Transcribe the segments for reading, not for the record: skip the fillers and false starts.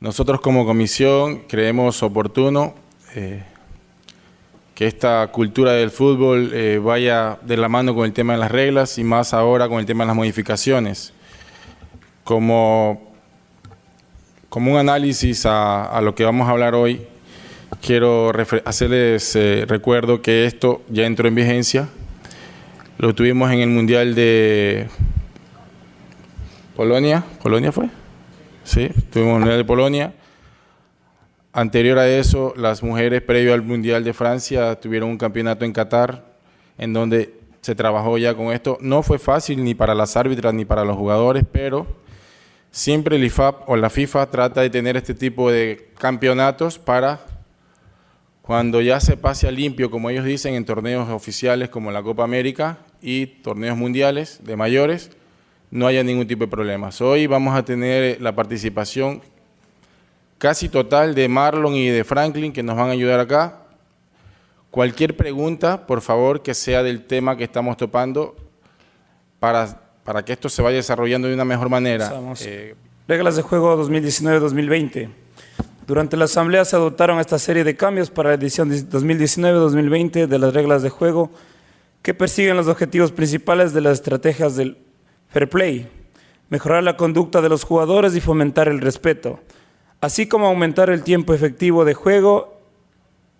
Nosotros como comisión creemos oportuno que esta cultura del fútbol vaya de la mano con el tema de las reglas y más ahora con el tema de las modificaciones. Como un análisis a lo que vamos a hablar hoy, quiero hacerles recuerdo que esto ya entró en vigencia. Lo tuvimos en el Mundial de Polonia. ¿Polonia fue? Sí, tuvimos el Mundial de Polonia. Anterior a eso, las mujeres, previo al Mundial de Francia, tuvieron un campeonato en Qatar, en donde se trabajó ya con esto. No fue fácil ni para las árbitras ni para los jugadores, pero siempre el IFAB o la FIFA trata de tener este tipo de campeonatos para cuando ya se pase a limpio, como ellos dicen, en torneos oficiales como la Copa América y torneos mundiales de mayores, no haya ningún tipo de problemas. Hoy vamos a tener la participación casi total de Marlon y de Franklin, que nos van a ayudar acá. Cualquier pregunta, por favor, que sea del tema que estamos topando para que esto se vaya desarrollando de una mejor manera. Reglas de juego 2019-2020. Durante la asamblea se adoptaron esta serie de cambios para la edición 2019-2020 de las reglas de juego que persiguen los objetivos principales de las estrategias del fair play, mejorar la conducta de los jugadores y fomentar el respeto, así como aumentar el tiempo efectivo de juego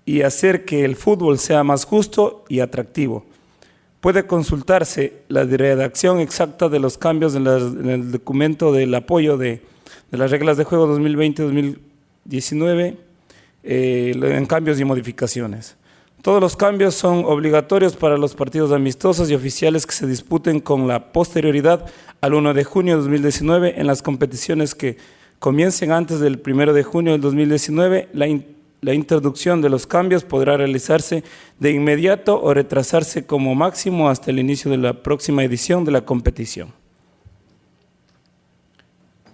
y hacer que el fútbol sea más justo y atractivo. Puede consultarse la redacción exacta de los cambios en el documento del apoyo de las reglas de juego 2020-2019 en cambios y modificaciones. Todos los cambios son obligatorios para los partidos amistosos y oficiales que se disputen con la posterioridad al 1 de junio de 2019 en las competiciones que comiencen antes del 1 de junio del 2019. La introducción de los cambios podrá realizarse de inmediato o retrasarse como máximo hasta el inicio de la próxima edición de la competición.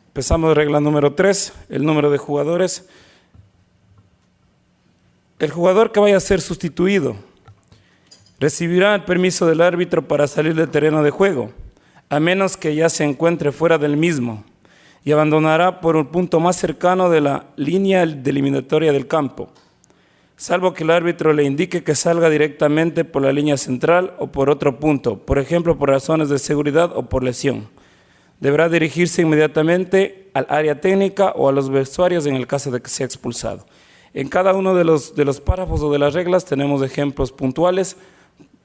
Empezamos regla número 3, el número de jugadores. El jugador que vaya a ser sustituido recibirá el permiso del árbitro para salir del terreno de juego, a menos que ya se encuentre fuera del mismo, y abandonará por un punto más cercano de la línea delimitatoria del campo, salvo que el árbitro le indique que salga directamente por la línea central o por otro punto, por ejemplo, por razones de seguridad o por lesión. Deberá dirigirse inmediatamente al área técnica o a los vestuarios en el caso de que sea expulsado. En cada uno de los párrafos o de las reglas tenemos ejemplos puntuales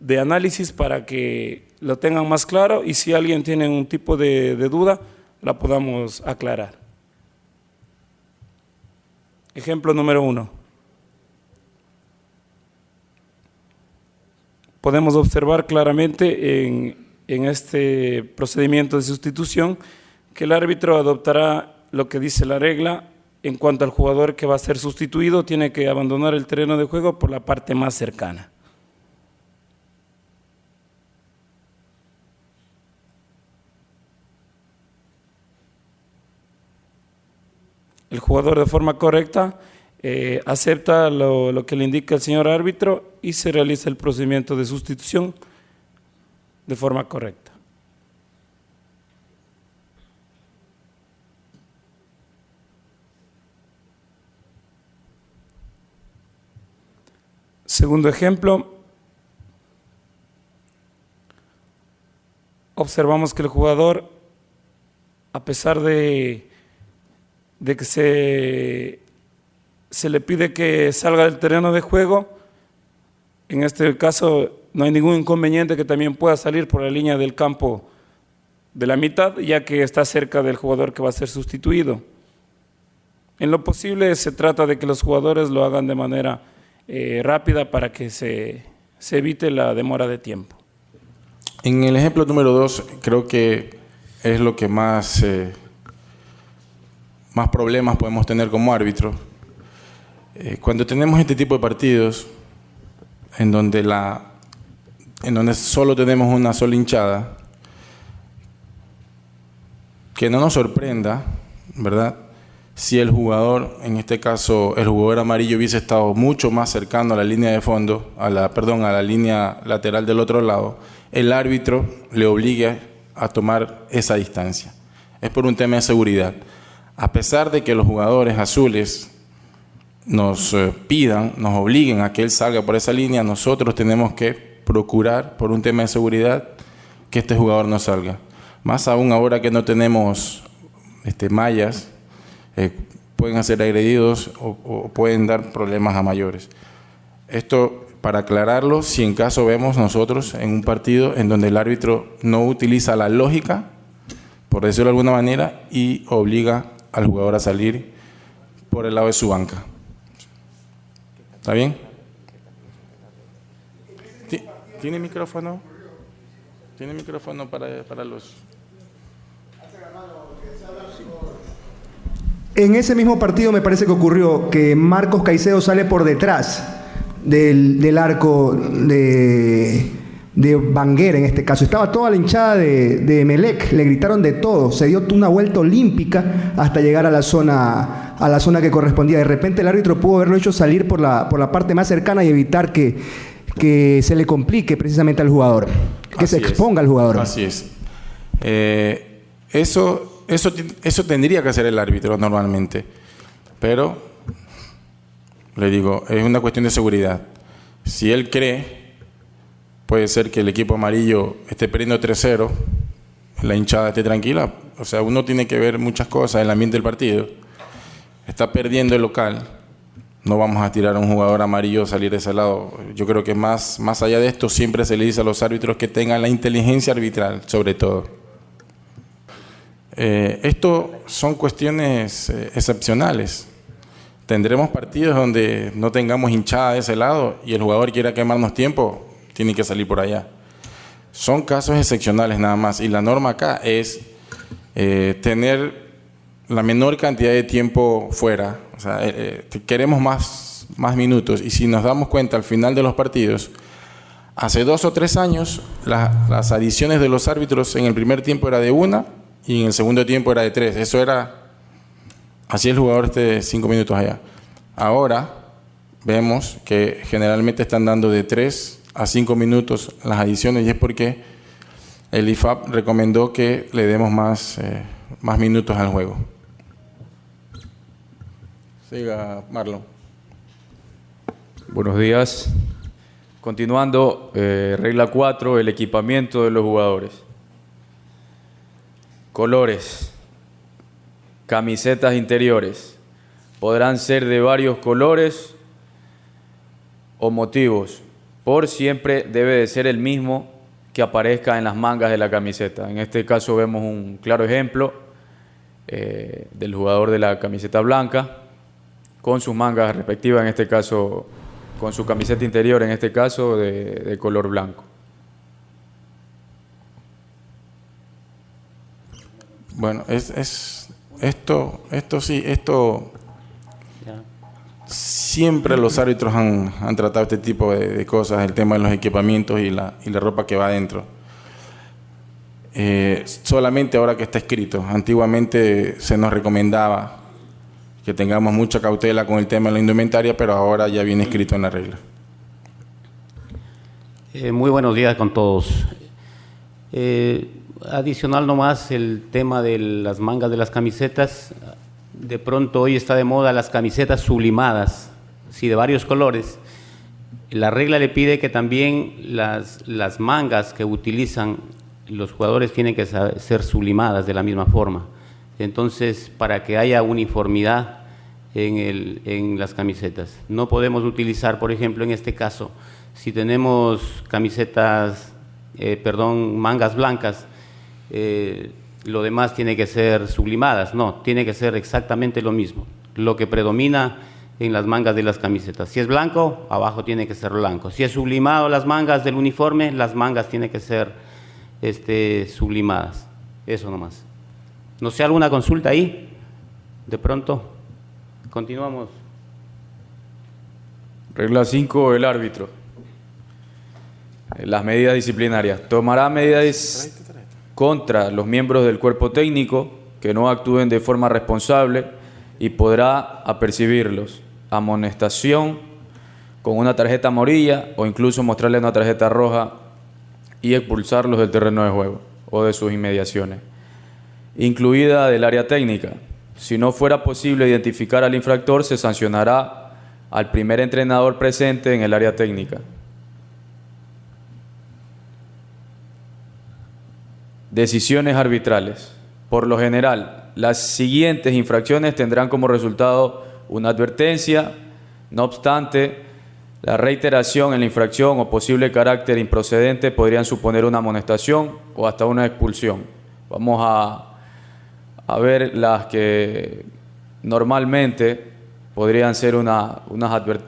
de análisis para que lo tengan más claro y si alguien tiene un tipo de duda, la podamos aclarar. Ejemplo número 1. Podemos observar claramente en este procedimiento de sustitución que el árbitro adoptará lo que dice la regla. En cuanto al jugador que va a ser sustituido, tiene que abandonar el terreno de juego por la parte más cercana. El jugador de forma correcta acepta lo que le indica el señor árbitro y se realiza el procedimiento de sustitución de forma correcta. Segundo ejemplo, observamos que el jugador, a pesar de que se le pide que salga del terreno de juego, en este caso no hay ningún inconveniente que también pueda salir por la línea del campo de la mitad, ya que está cerca del jugador que va a ser sustituido. En lo posible se trata de que los jugadores lo hagan de manera rápida para que se evite la demora de tiempo. En el ejemplo número 2, creo que es lo que más problemas podemos tener como árbitro. Cuando tenemos este tipo de partidos, en donde solo tenemos una sola hinchada, que no nos sorprenda, ¿verdad?, si el jugador, en este caso el jugador amarillo, hubiese estado mucho más cercano a la línea de fondo, a la línea lateral del otro lado, el árbitro le obliga a tomar esa distancia. Es por un tema de seguridad. A pesar de que los jugadores azules nos pidan, nos obliguen a que él salga por esa línea, nosotros tenemos que procurar, por un tema de seguridad, que este jugador no salga. Más aún ahora que no tenemos mallas, pueden ser agredidos o pueden dar problemas a mayores. Esto para aclararlo, si en caso vemos nosotros en un partido en donde el árbitro no utiliza la lógica, por decirlo de alguna manera, y obliga al jugador a salir por el lado de su banca. ¿Está bien? ¿Tiene micrófono? ¿Tiene micrófono para los...? En ese mismo partido me parece que ocurrió que Marcos Caicedo sale por detrás del arco de Banguera en este caso. Estaba toda la hinchada de Emelec, le gritaron de todo, se dio una vuelta olímpica hasta llegar a la zona que correspondía. De repente el árbitro pudo haberlo hecho salir por la parte más cercana y evitar que se le complique precisamente al jugador, que se exponga al jugador. Así es. Eso tendría que hacer el árbitro normalmente, pero le digo, es una cuestión de seguridad. Si él cree, puede ser que el equipo amarillo esté perdiendo 3-0, la hinchada esté tranquila. O sea, uno tiene que ver muchas cosas en el ambiente del partido. Está perdiendo el local, no vamos a tirar a un jugador amarillo a salir de ese lado. Yo creo que más allá de esto, siempre se le dice a los árbitros que tengan la inteligencia arbitral, sobre todo. Esto son cuestiones excepcionales. Tendremos partidos donde no tengamos hinchada de ese lado y el jugador quiera quemarnos tiempo, tiene que salir por allá. Son casos excepcionales nada más, y la norma acá es tener la menor cantidad de tiempo fuera. O sea, queremos más minutos, y si nos damos cuenta al final de los partidos, hace 2 o 3 años las adiciones de los árbitros en el primer tiempo era de 1 y en el segundo tiempo era de 3. Eso era, así el jugador 5 minutos allá. Ahora vemos que generalmente están dando de 3 a 5 minutos las adiciones, y es porque el IFAB recomendó que le demos más minutos al juego. Siga, Marlon. Buenos días. Continuando, regla 4, el equipamiento de los jugadores. Colores. Camisetas interiores. Podrán ser de varios colores o motivos. Por siempre debe de ser el mismo que aparezca en las mangas de la camiseta. En este caso vemos un claro ejemplo del jugador de la camiseta blanca con sus mangas respectivas, en este caso con su camiseta interior, en este caso de color blanco. Bueno, esto siempre los árbitros han tratado este tipo de cosas, el tema de los equipamientos y la ropa que va adentro. Solamente ahora que está escrito. Antiguamente se nos recomendaba que tengamos mucha cautela con el tema de la indumentaria, pero ahora ya viene escrito en la regla. Muy buenos días con todos. Adicional nomás el tema de las mangas de las camisetas. De pronto hoy está de moda las camisetas sublimadas, sí, de varios colores. La regla le pide que también las mangas que utilizan los jugadores tienen que ser sublimadas de la misma forma. Entonces, para que haya uniformidad en las camisetas. No podemos utilizar, por ejemplo, en este caso, si tenemos mangas blancas, lo demás tiene que ser sublimadas. No, tiene que ser exactamente lo mismo. Lo que predomina en las mangas de las camisetas. Si es blanco, abajo tiene que ser blanco. Si es sublimado las mangas del uniforme, las mangas tienen que ser sublimadas. Eso nomás. No sé, ¿alguna consulta ahí? De pronto. Continuamos. Regla 5, el árbitro. Las medidas disciplinarias. Tomará medidas contra los miembros del cuerpo técnico que no actúen de forma responsable y podrá apercibirlos, amonestación con una tarjeta amarilla o incluso mostrarles una tarjeta roja y expulsarlos del terreno de juego o de sus inmediaciones, incluida del área técnica. Si no fuera posible identificar al infractor, se sancionará al primer entrenador presente en el área técnica. Decisiones arbitrales. Por lo general, las siguientes infracciones tendrán como resultado una advertencia. No obstante, la reiteración en la infracción o posible carácter improcedente podrían suponer una amonestación o hasta una expulsión. Vamos a ver las que normalmente podrían ser unas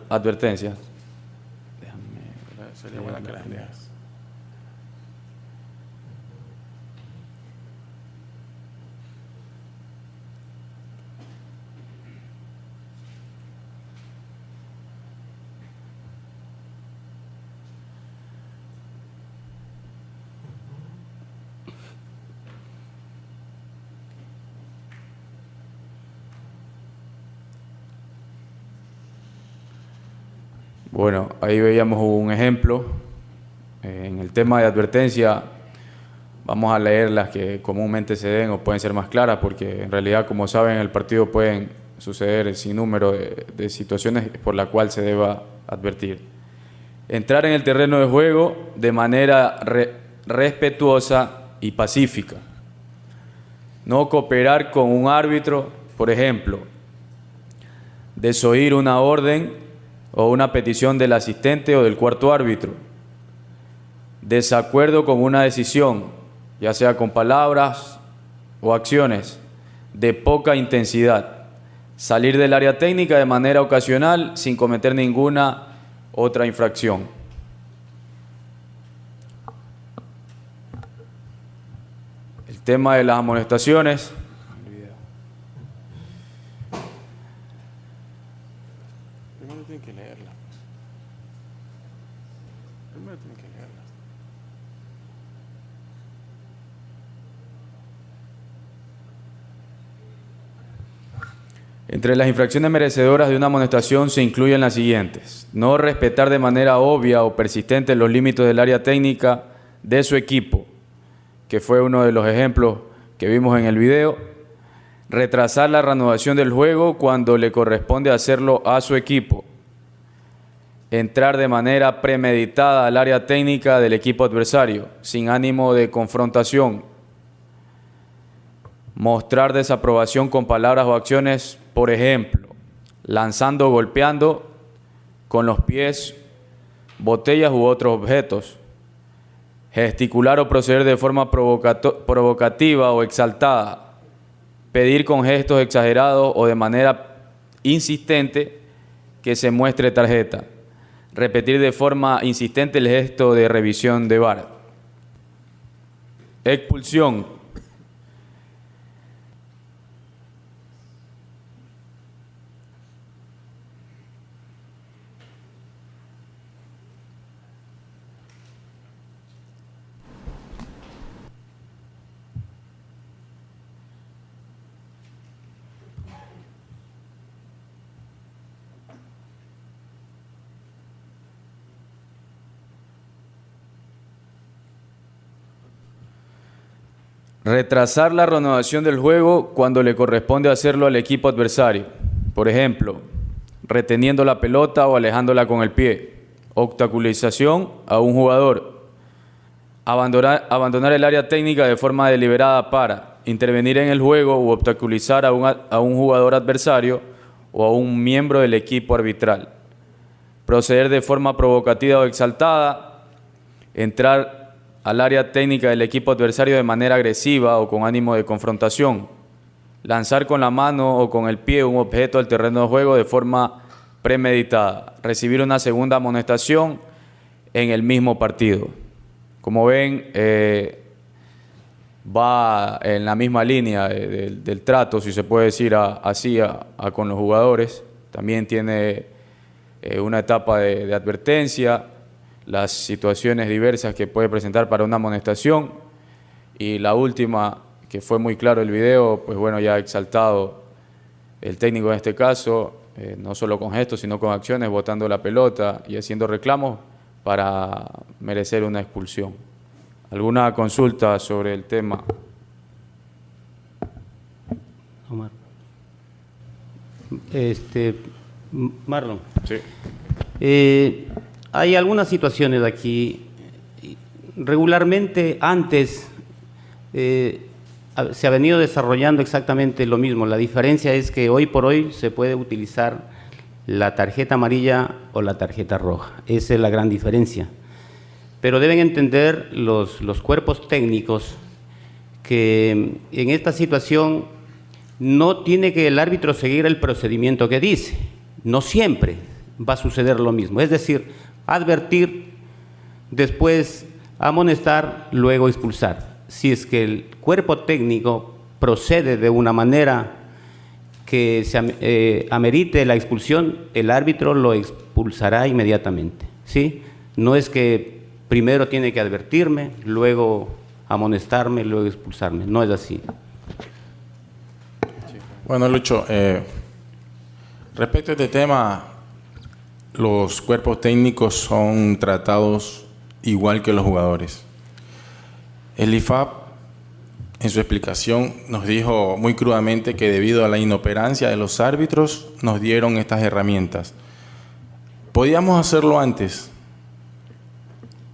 advertencias. Sería buena que las leas. Bueno, ahí veíamos un ejemplo. En el tema de advertencia, vamos a leer las que comúnmente se den o pueden ser más claras, porque en realidad, como saben, en el partido pueden suceder el sinnúmero de situaciones por las cuales se deba advertir. Entrar en el terreno de juego de manera respetuosa y pacífica. No cooperar con un árbitro, por ejemplo, desoír una orden o una petición del asistente o del cuarto árbitro. Desacuerdo con una decisión, ya sea con palabras o acciones de poca intensidad. Salir del área técnica de manera ocasional sin cometer ninguna otra infracción. El tema de las amonestaciones. Primero tienen que leerla. Primero tienen que leerla. Entre las infracciones merecedoras de una amonestación se incluyen las siguientes: no respetar de manera obvia o persistente los límites del área técnica de su equipo, que fue uno de los ejemplos que vimos en el video; retrasar la reanudación del juego cuando le corresponde hacerlo a su equipo; entrar de manera premeditada al área técnica del equipo adversario, sin ánimo de confrontación; mostrar desaprobación con palabras o acciones, por ejemplo, lanzando o golpeando con los pies botellas u otros objetos; gesticular o proceder de forma provocativa o exaltada; pedir con gestos exagerados o de manera insistente que se muestre tarjeta; repetir de forma insistente el gesto de revisión de VAR. Expulsión. Retrasar la reanudación del juego cuando le corresponde hacerlo al equipo adversario. Por ejemplo, reteniendo la pelota o alejándola con el pie. Obstaculización a un jugador. Abandonar el área técnica de forma deliberada para intervenir en el juego u obstaculizar a un jugador adversario o a un miembro del equipo arbitral. Proceder de forma provocativa o exaltada. Entrar al área técnica del equipo adversario de manera agresiva o con ánimo de confrontación; lanzar con la mano o con el pie un objeto al terreno de juego de forma premeditada; recibir una segunda amonestación en el mismo partido. Como ven, va en la misma línea del trato, si se puede decir así, con los jugadores. También tiene una etapa de advertencia, las situaciones diversas que puede presentar para una amonestación, y la última, que fue muy claro el video, pues bueno, ya ha exaltado el técnico en este caso, no solo con gestos, sino con acciones, botando la pelota y haciendo reclamos para merecer una expulsión. ¿Alguna consulta sobre el tema? Omar. Marlon. Sí. Hay algunas situaciones aquí. Regularmente antes se ha venido desarrollando exactamente lo mismo. La diferencia es que hoy por hoy se puede utilizar la tarjeta amarilla o la tarjeta roja. Esa es la gran diferencia. Pero deben entender los cuerpos técnicos que en esta situación no tiene que el árbitro seguir el procedimiento que dice. No siempre va a suceder lo mismo. Es decir, advertir, después amonestar, luego expulsar. Si es que el cuerpo técnico procede de una manera que se amerite la expulsión, el árbitro lo expulsará inmediatamente, ¿sí? No es que primero tiene que advertirme, luego amonestarme, luego expulsarme. No es así. Bueno, Lucho, respecto a este tema, los cuerpos técnicos son tratados igual que los jugadores. El IFAB, en su explicación, nos dijo muy crudamente que debido a la inoperancia de los árbitros, nos dieron estas herramientas. Podíamos hacerlo antes,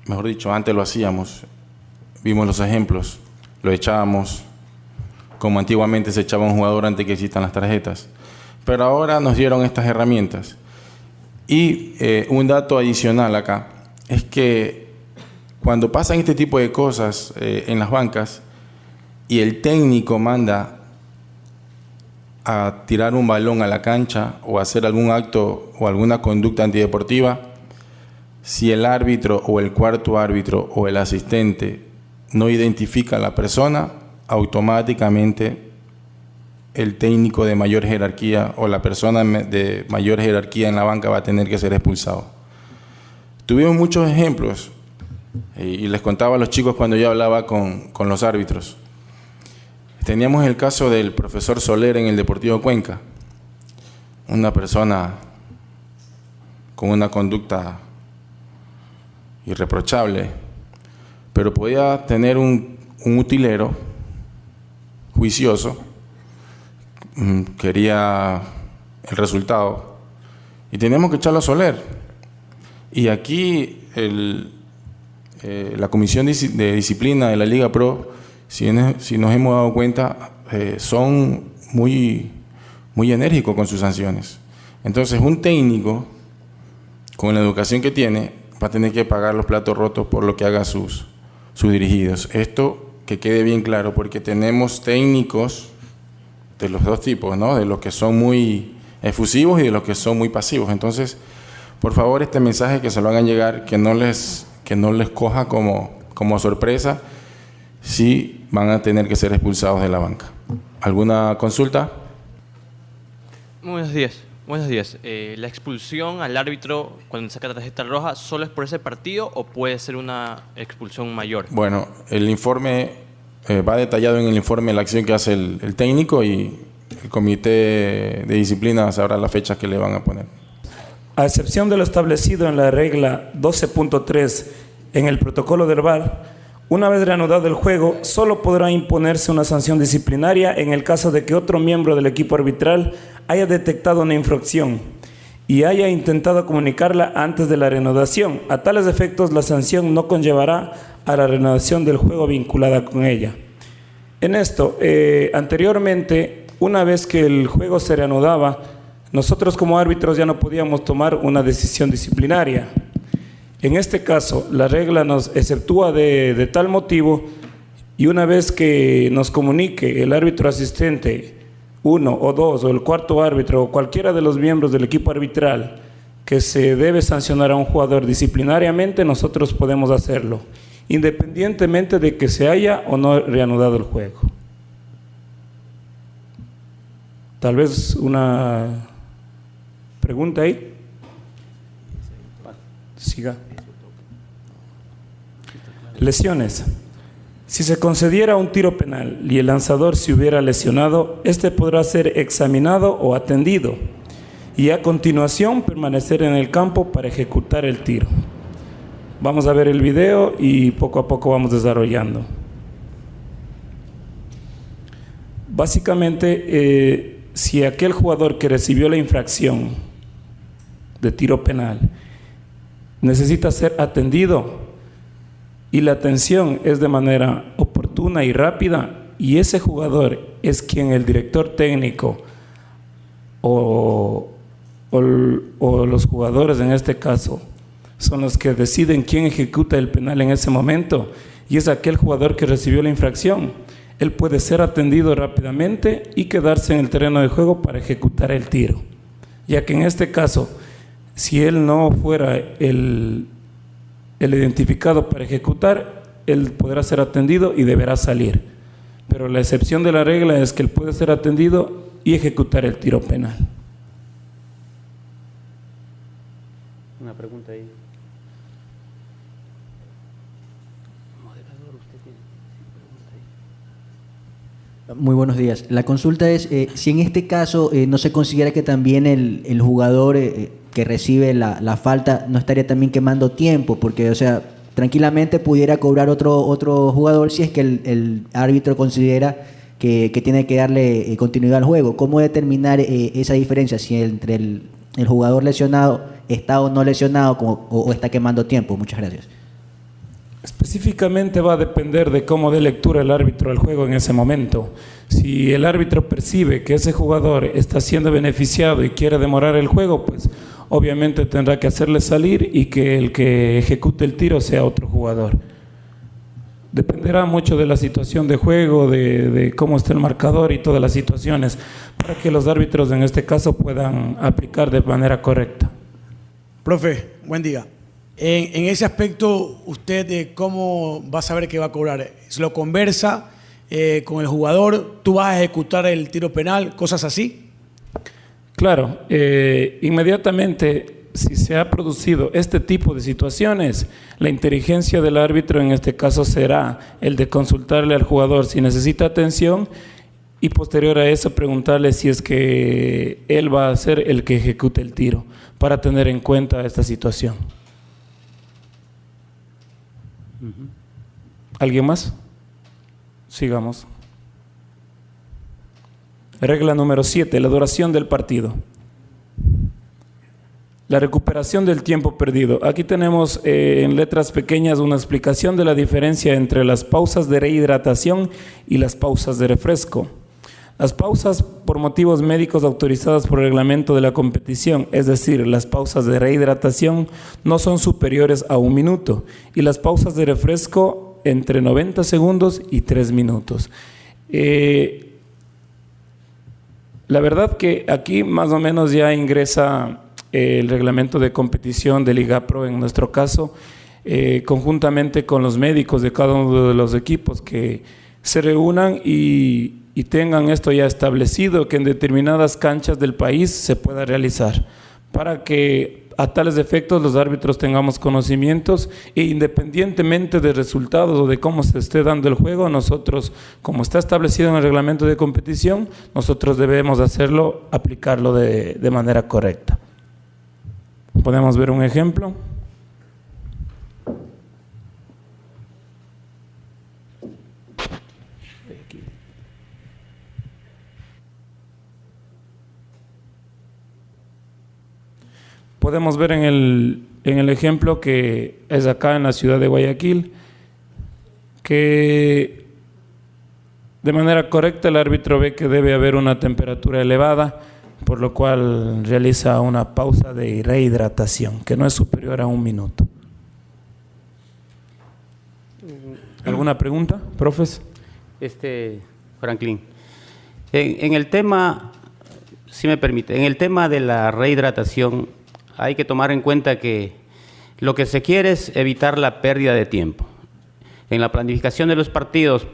mejor dicho, antes lo hacíamos. Vimos los ejemplos, lo echábamos, como antiguamente se echaba un jugador antes que existan las tarjetas. Pero ahora nos dieron estas herramientas. Y un dato adicional acá, es que cuando pasan este tipo de cosas en las bancas y el técnico manda a tirar un balón a la cancha o a hacer algún acto o alguna conducta antideportiva, si el árbitro o el cuarto árbitro o el asistente no identifica a la persona, automáticamente el técnico de mayor jerarquía o la persona de mayor jerarquía en la banca va a tener que ser expulsado. Tuvimos muchos ejemplos y les contaba a los chicos cuando yo hablaba con los árbitros. Teníamos el caso del profesor Soler en el Deportivo Cuenca, una persona con una conducta irreprochable, pero podía tener un utilero juicioso, quería el resultado y teníamos que echarlo a Soler. Y aquí la Comisión de Disciplina de la Liga Pro, si nos hemos dado cuenta, son muy enérgicos con sus sanciones. Entonces un técnico, con la educación que tiene, va a tener que pagar los platos rotos por lo que haga sus dirigidos. Esto que quede bien claro, porque tenemos técnicos de los dos tipos, ¿no? De los que son muy efusivos y de los que son muy pasivos. Entonces, por favor, este mensaje que se lo hagan llegar, que no les coja como sorpresa, si van a tener que ser expulsados de la banca. ¿Alguna consulta? Buenos días. Buenos días. ¿La expulsión al árbitro cuando saca la tarjeta roja solo es por ese partido o puede ser una expulsión mayor? Bueno, el informe va detallado en el informe la acción que hace el técnico y el comité de disciplina sabrá las fechas que le van a poner. A excepción de lo establecido en la regla 12.3 en el protocolo del VAR, una vez reanudado el juego, solo podrá imponerse una sanción disciplinaria en el caso de que otro miembro del equipo arbitral haya detectado una infracción y haya intentado comunicarla antes de la reanudación. A tales efectos, la sanción no conllevará a la reanudación del juego vinculada con ella. En esto, anteriormente, una vez que el juego se reanudaba, nosotros como árbitros ya no podíamos tomar una decisión disciplinaria. En este caso, la regla nos exceptúa de tal motivo y una vez que nos comunique el árbitro asistente, uno o dos, o el cuarto árbitro, o cualquiera de los miembros del equipo arbitral, que se debe sancionar a un jugador disciplinariamente, nosotros podemos hacerlo, independientemente de que se haya o no reanudado el juego. Tal vez una pregunta ahí. Siga. Lesiones. Si se concediera un tiro penal y el lanzador se hubiera lesionado, este podrá ser examinado o atendido y a continuación permanecer en el campo para ejecutar el tiro. Vamos a ver el video y poco a poco vamos desarrollando. Básicamente, si aquel jugador que recibió la infracción de tiro penal necesita ser atendido y la atención es de manera oportuna y rápida, y ese jugador es quien el director técnico o los jugadores en este caso son los que deciden quién ejecuta el penal en ese momento, y es aquel jugador que recibió la infracción, él puede ser atendido rápidamente y quedarse en el terreno de juego para ejecutar el tiro, ya que en este caso, si él no fuera el identificado para ejecutar, él podrá ser atendido y deberá salir. Pero la excepción de la regla es que él puede ser atendido y ejecutar el tiro penal. Una pregunta ahí. Muy buenos días. La consulta es si en este caso no se considera que también el jugador que recibe la falta no estaría también quemando tiempo, porque, o sea, tranquilamente pudiera cobrar otro jugador si es que el árbitro considera que tiene que darle continuidad al juego. ¿Cómo determinar esa diferencia si entre el jugador lesionado está o no lesionado o está quemando tiempo? Muchas gracias. Específicamente va a depender de cómo dé lectura el árbitro al juego en ese momento. Si el árbitro percibe que ese jugador está siendo beneficiado y quiere demorar el juego, pues obviamente tendrá que hacerle salir y que el que ejecute el tiro sea otro jugador. Dependerá mucho de la situación de juego, de cómo está el marcador y todas las situaciones, para que los árbitros en este caso puedan aplicar de manera correcta. Profe, buen día. En ese aspecto, ¿usted cómo va a saber que va a cobrar? ¿Se lo conversa con el jugador? ¿Tú vas a ejecutar el tiro penal? ¿Cosas así? Claro, inmediatamente, si se ha producido este tipo de situaciones, la inteligencia del árbitro en este caso será el de consultarle al jugador si necesita atención y posterior a eso preguntarle si es que él va a ser el que ejecute el tiro, para tener en cuenta esta situación. ¿Alguien más? Sigamos. Regla número 7, la duración del partido. La recuperación del tiempo perdido. Aquí tenemos en letras pequeñas una explicación de la diferencia entre las pausas de rehidratación y las pausas de refresco. Las pausas por motivos médicos autorizadas por reglamento de la competición, es decir, las pausas de rehidratación no son superiores a 1 minuto y las pausas de refresco entre 90 segundos y 3 minutos. La verdad que aquí más o menos ya ingresa el reglamento de competición de Liga Pro en nuestro caso, conjuntamente con los médicos de cada uno de los equipos que se reúnan y tengan esto ya establecido, que en determinadas canchas del país se pueda realizar, para que a tales efectos los árbitros tengamos conocimientos e independientemente de resultados o de cómo se esté dando el juego, nosotros, como está establecido en el reglamento de competición, nosotros debemos hacerlo, aplicarlo de manera correcta. ¿Podemos ver un ejemplo? Podemos ver en el ejemplo que es acá en la ciudad de Guayaquil, que de manera correcta el árbitro ve que debe haber una temperatura elevada, por lo cual realiza una pausa de rehidratación, que no es superior a 1 minuto. ¿Alguna pregunta, profes? Franklin, en el tema, si me permite, en el tema de la rehidratación, hay que tomar en cuenta que lo que se quiere es evitar la pérdida de tiempo. En la planificación de los partidos,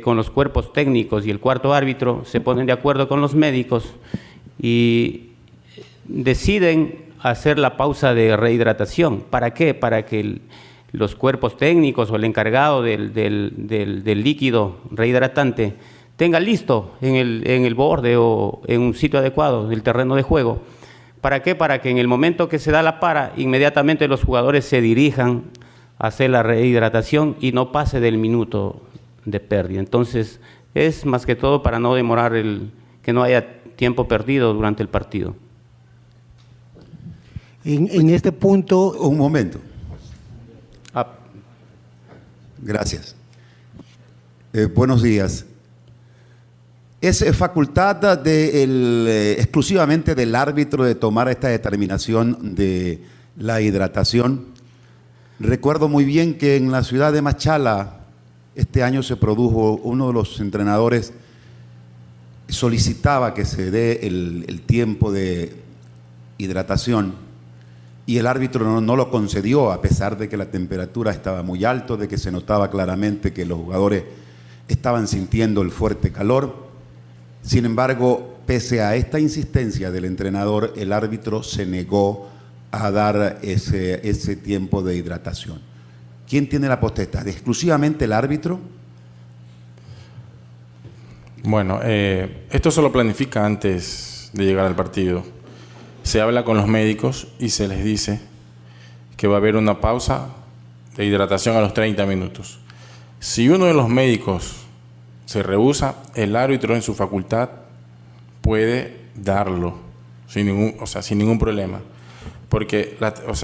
con los cuerpos técnicos y el cuarto árbitro, se ponen de acuerdo con los médicos y deciden hacer la pausa de rehidratación. ¿Para qué? Para que los cuerpos técnicos o el encargado del líquido rehidratante tenga listo en el borde o en un sitio adecuado del terreno de juego. ¿Para qué? Para que en el momento que se da la para, inmediatamente los jugadores se dirijan a hacer la rehidratación y no pase del minuto de pérdida. Entonces, es más que todo para no demorar que no haya tiempo perdido durante el partido. En este punto, Un momento. Ah, Gracias. Buenos días. Es facultad exclusivamente del árbitro de tomar esta determinación de la hidratación. Recuerdo muy bien que en la ciudad de Machala este año se produjo, uno de los entrenadores solicitaba que se dé el tiempo de hidratación y el árbitro no lo concedió, a pesar de que la temperatura estaba muy alta, de que se notaba claramente que los jugadores estaban sintiendo el fuerte calor. Sin embargo, pese a esta insistencia del entrenador, el árbitro se negó a dar ese tiempo de hidratación. ¿Quién tiene la potestad? ¿Exclusivamente el árbitro? Bueno, esto se lo planifica antes de llegar al partido. Se habla con los médicos y se les dice que va a haber una pausa de hidratación a los 30 minutos. Si uno de los médicos se rehúsa, el árbitro en su facultad puede darlo sin ningún problema. Porque,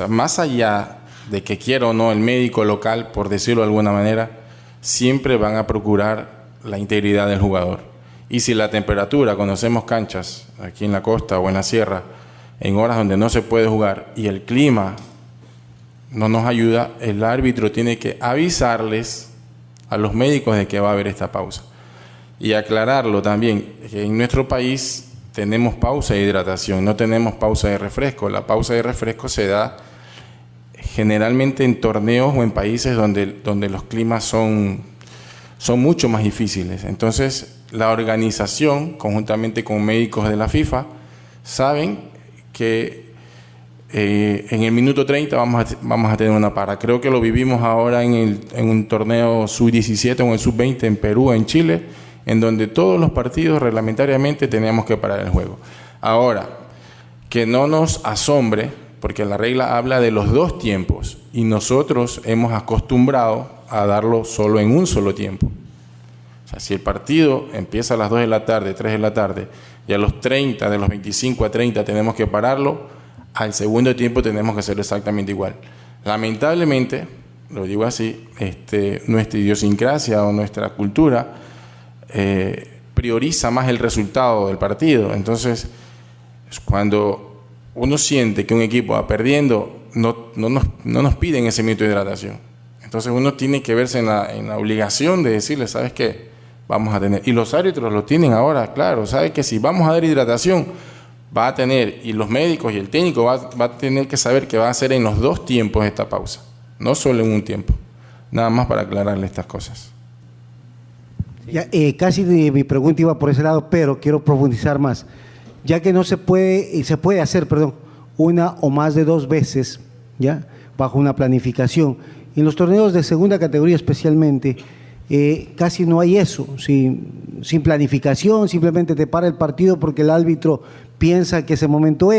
más allá de que quiera o no el médico local, por decirlo de alguna manera, siempre van a procurar la integridad del jugador. Y si la temperatura, cuando hacemos canchas aquí en la costa o en la sierra, en horas donde no se puede jugar y el clima no nos ayuda, el árbitro tiene que avisarles a los médicos de que va a haber esta pausa. Y aclararlo también, que en nuestro país tenemos pausa de hidratación, no tenemos pausa de refresco. La pausa de refresco se da generalmente en torneos o en países donde los climas son mucho más difíciles. Entonces, la organización, conjuntamente con médicos de la FIFA, saben que en el minuto 30 vamos a tener una para. Creo que lo vivimos ahora en un torneo sub-17 o en el sub-20 en Perú, en Chile, en donde todos los partidos reglamentariamente teníamos que parar el juego. Ahora, que no nos asombre, porque la regla habla de los 2 tiempos y nosotros hemos acostumbrado a darlo solo en un solo tiempo. O sea, si el partido empieza a las 2 de la tarde, 3 de la tarde, y a los 30, de los 25 a 30 tenemos que pararlo, al segundo tiempo tenemos que hacerlo exactamente igual. Lamentablemente, lo digo así, nuestra idiosincrasia o nuestra cultura prioriza más el resultado del partido. Entonces, cuando uno siente que un equipo va perdiendo, no nos piden ese minuto de hidratación. Entonces uno tiene que verse en la obligación de decirle, ¿sabes qué? Vamos a tener. Y los árbitros lo tienen ahora, claro. ¿Sabes que si vamos a dar hidratación, va a tener, y los médicos y el técnico va a tener que saber que va a ser en los 2 tiempos esta pausa, no solo en un tiempo? Nada más para aclararle estas cosas. ya, casi mi pregunta iba por ese lado, pero quiero profundizar más. Ya que no se puede hacer, una o más de 2 veces, ¿ya? Bajo una planificación. En los torneos de segunda categoría especialmente, casi no hay eso, sin planificación, simplemente te para el partido porque el árbitro piensa que ese momento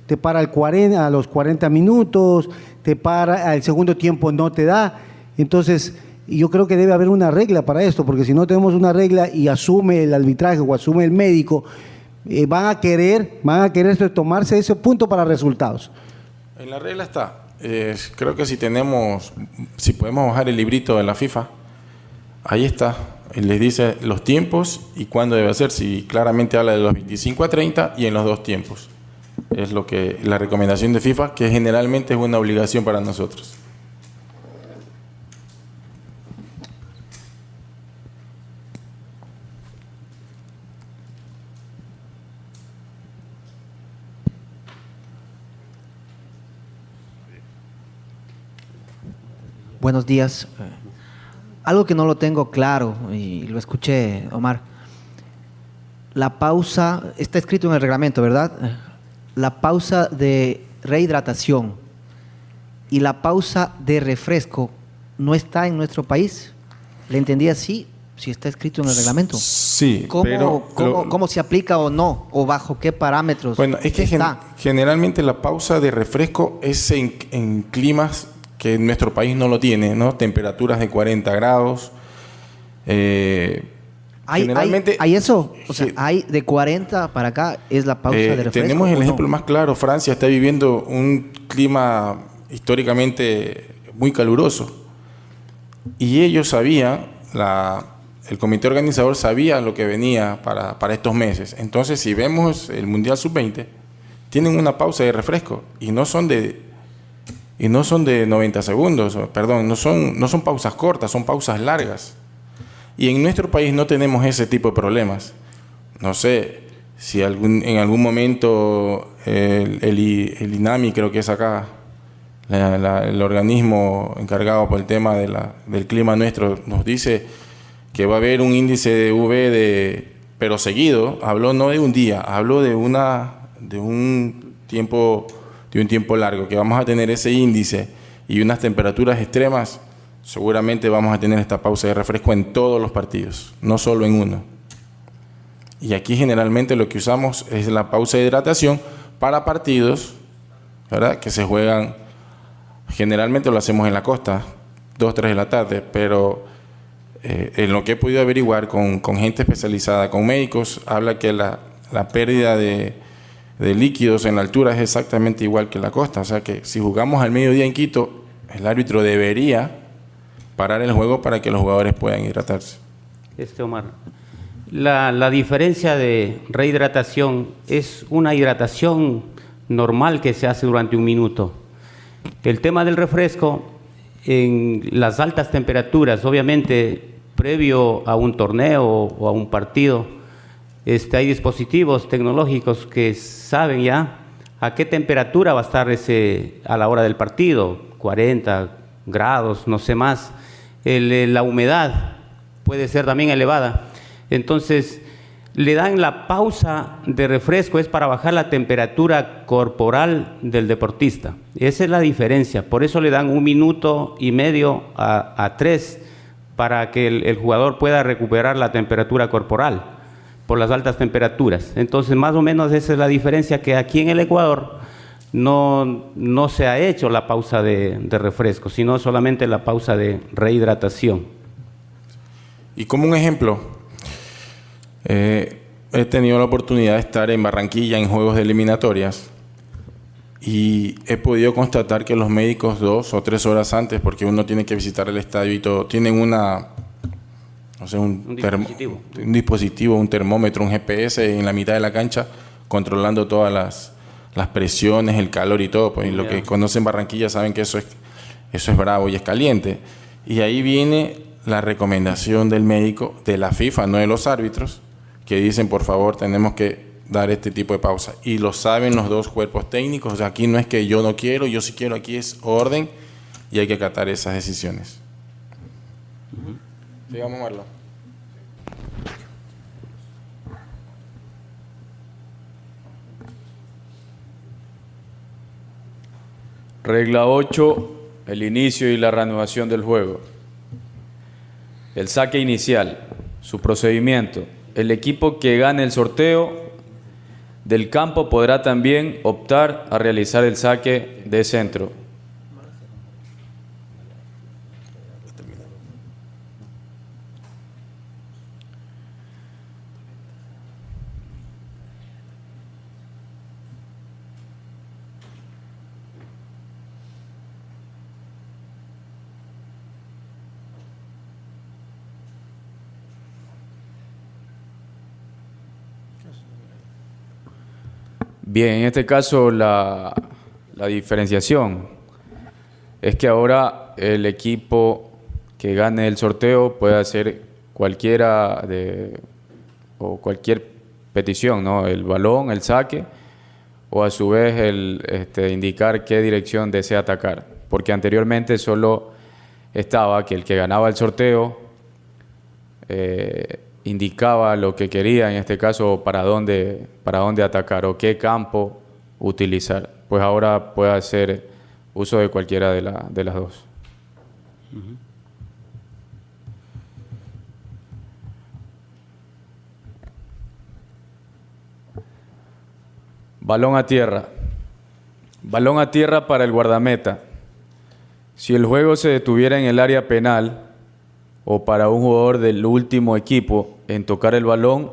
te para a los 40 minutos, te para al segundo tiempo, no te da. Entonces, yo creo que debe haber una regla para esto, porque si no tenemos una regla y asume el arbitraje o asume el médico, van a querer tomarse ese punto para resultados. En la regla está. Creo que si podemos bajar el librito de la FIFA, ahí está. Les dice los tiempos y cuándo debe ser. Si claramente habla de los 25 a 30 y en los 2 tiempos. Es la recomendación de FIFA, que generalmente es una obligación para nosotros. Buenos días. Algo que no lo tengo claro y lo escuché, Omar. La pausa, está escrito en el reglamento, ¿verdad? La pausa de rehidratación y la pausa de refresco no está en nuestro país. ¿Le entendí así? Si está escrito en el reglamento. Sí, ¿Cómo se aplica o no? ¿O bajo qué parámetros? Bueno, es que generalmente la pausa de refresco es en climas que nuestro país no lo tiene, ¿no? Temperaturas de 40 grados, Generalmente, ¿Hay eso? O sea, sí. hay de 40 para acá, ¿es la pausa de refresco? Tenemos el o no? ejemplo más claro. Francia está viviendo un clima históricamente muy caluroso. Y ellos sabían, el comité organizador sabía lo que venía para estos meses. Entonces, si vemos el Mundial Sub-20, tienen una pausa de refresco y no son de 90 segundos, perdón, no son pausas cortas, son pausas largas. Y en nuestro país no tenemos ese tipo de problemas. No sé si en algún momento el INAMI, creo que es acá, el organismo encargado por el tema del clima nuestro, nos dice que va a haber un índice de UV pero seguido. Habló no de un día, habló de un tiempo largo, que vamos a tener ese índice y unas temperaturas extremas. Seguramente vamos a tener esta pausa de refresco en todos los partidos, no solo en uno. Y aquí generalmente lo que usamos es la pausa de hidratación para partidos, ¿verdad?, que se juegan. Generalmente lo hacemos en la costa, 2, 3 de la tarde, pero en lo que he podido averiguar con gente especializada, con médicos, habla que la pérdida de líquidos en la altura es exactamente igual que en la costa. O sea que si jugamos al mediodía en Quito, el árbitro debería parar el juego para que los jugadores puedan hidratarse. Omar, la diferencia de rehidratación es una hidratación normal que se hace durante un minuto. El tema del refresco, en las altas temperaturas, obviamente, previo a un torneo o a un partido, hay dispositivos tecnológicos que saben ya a qué temperatura va a estar a la hora del partido, 40 grados, no sé más. La humedad puede ser también elevada. Entonces, le dan la pausa de refresco, es para bajar la temperatura corporal del deportista. Esa es la diferencia. Por eso le dan 1,5 minutos a 3 para que el jugador pueda recuperar la temperatura corporal por las altas temperaturas. Entonces, más o menos esa es la diferencia, que aquí en el Ecuador no se ha hecho la pausa de refresco, sino solamente la pausa de rehidratación. Y como un ejemplo, he tenido la oportunidad de estar en Barranquilla en juegos de eliminatorias y he podido constatar que los médicos 2 o 3 horas antes, porque uno tiene que visitar el estadio y todo, tienen un dispositivo, un termómetro, un GPS en la mitad de la cancha, controlando todas las presiones, el calor y todo. Pues, y lo que conocen Barranquilla saben que eso es bravo y es caliente. Y ahí viene la recomendación del médico, de la FIFA, no de los árbitros, que dicen, por favor, tenemos que dar este tipo de pausa. Y lo saben los dos cuerpos técnicos. O sea, aquí no es que yo no quiero, yo sí quiero, aquí es orden y hay que acatar esas decisiones. Sigamos, Marlon. Regla 8, el inicio y la reanudación del juego. El saque inicial, su procedimiento. El equipo que gane el sorteo del campo podrá también optar a realizar el saque de centro. Bien, en este caso la diferenciación es que ahora el equipo que gane el sorteo puede hacer cualquier petición, ¿no? El balón, el saque, o a su vez indicar qué dirección desea atacar. Porque anteriormente solo estaba que el que ganaba el sorteo indicaba lo que quería, en este caso para dónde atacar o qué campo utilizar. Pues ahora puede hacer uso de cualquiera de las dos. Balón a tierra. Balón a tierra para el guardameta. Si el juego se detuviera en el área penal o para un jugador del último equipo, en tocar el balón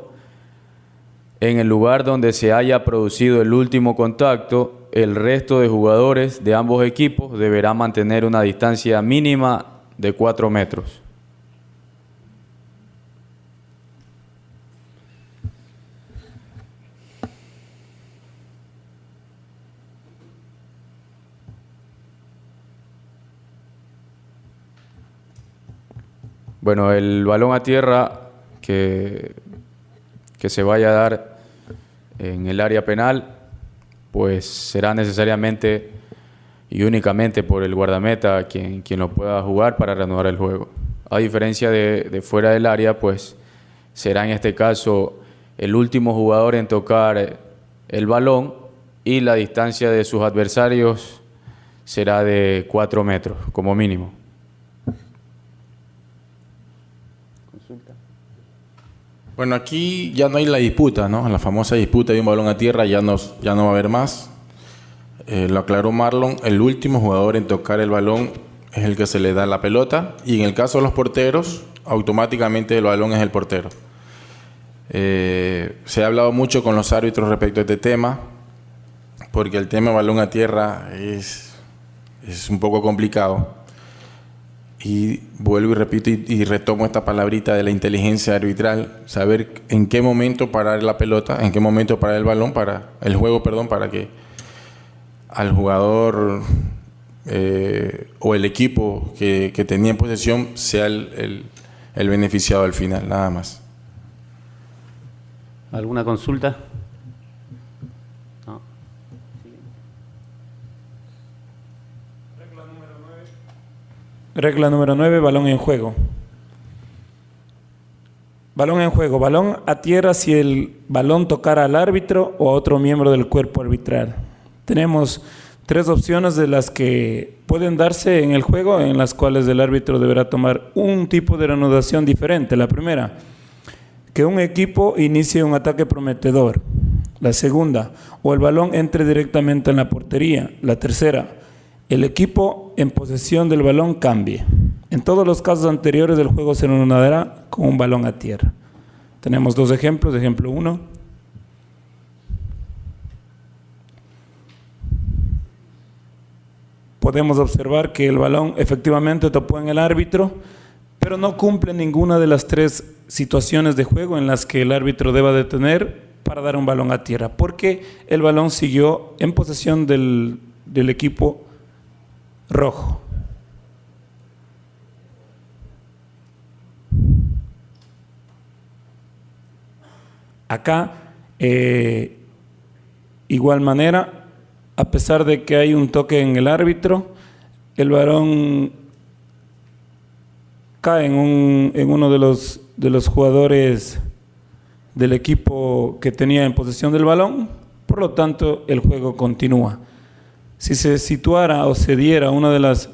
en el lugar donde se haya producido el último contacto, el resto de jugadores de ambos equipos deberá mantener una distancia mínima de 4 metros. Bueno, el balón a tierra que se vaya a dar en el área penal, pues será necesariamente y únicamente por el guardameta quien lo pueda jugar para reanudar el juego. A diferencia de fuera del área, pues será en este caso el último jugador en tocar el balón y la distancia de sus adversarios será de 4 metros como mínimo. Bueno, aquí ya no hay la disputa, ¿no? La famosa disputa de un balón a tierra ya no va a haber más. Lo aclaró Marlon, el último jugador en tocar el balón es el que se le da la pelota, y en el caso de los porteros, automáticamente el balón es el portero. Se ha hablado mucho con los árbitros respecto a este tema, porque el tema balón a tierra es un poco complicado. Y vuelvo y repito y retomo esta palabrita de la inteligencia arbitral, saber en qué momento parar la pelota, en qué momento parar el balón, para que al jugador o el equipo que tenía en posesión sea el beneficiado al final, nada más. ¿Alguna consulta? No. Regla número 9, balón en juego. Balón en juego, balón a tierra si el balón tocara al árbitro o a otro miembro del cuerpo arbitral. Tenemos 3 opciones de las que pueden darse en el juego, en las cuales el árbitro deberá tomar un tipo de reanudación diferente. La primera, que un equipo inicie un ataque prometedor. La segunda, o el balón entre directamente en la portería. La tercera, el equipo en posesión del balón cambie. En todos los casos anteriores el juego se reanudará con un balón a tierra. Tenemos 2 ejemplos. Ejemplo 1. Podemos observar que el balón efectivamente topó en el árbitro, pero no cumple ninguna de las 3 situaciones de juego en las que el árbitro deba detener para dar un balón a tierra, porque el balón siguió en posesión del equipo rojo. Acá, igual manera, a pesar de que hay un toque en el árbitro, el balón cae en uno de los jugadores del equipo que tenía en posesión del balón, por lo tanto el juego continúa. Si se situara o se diera una de las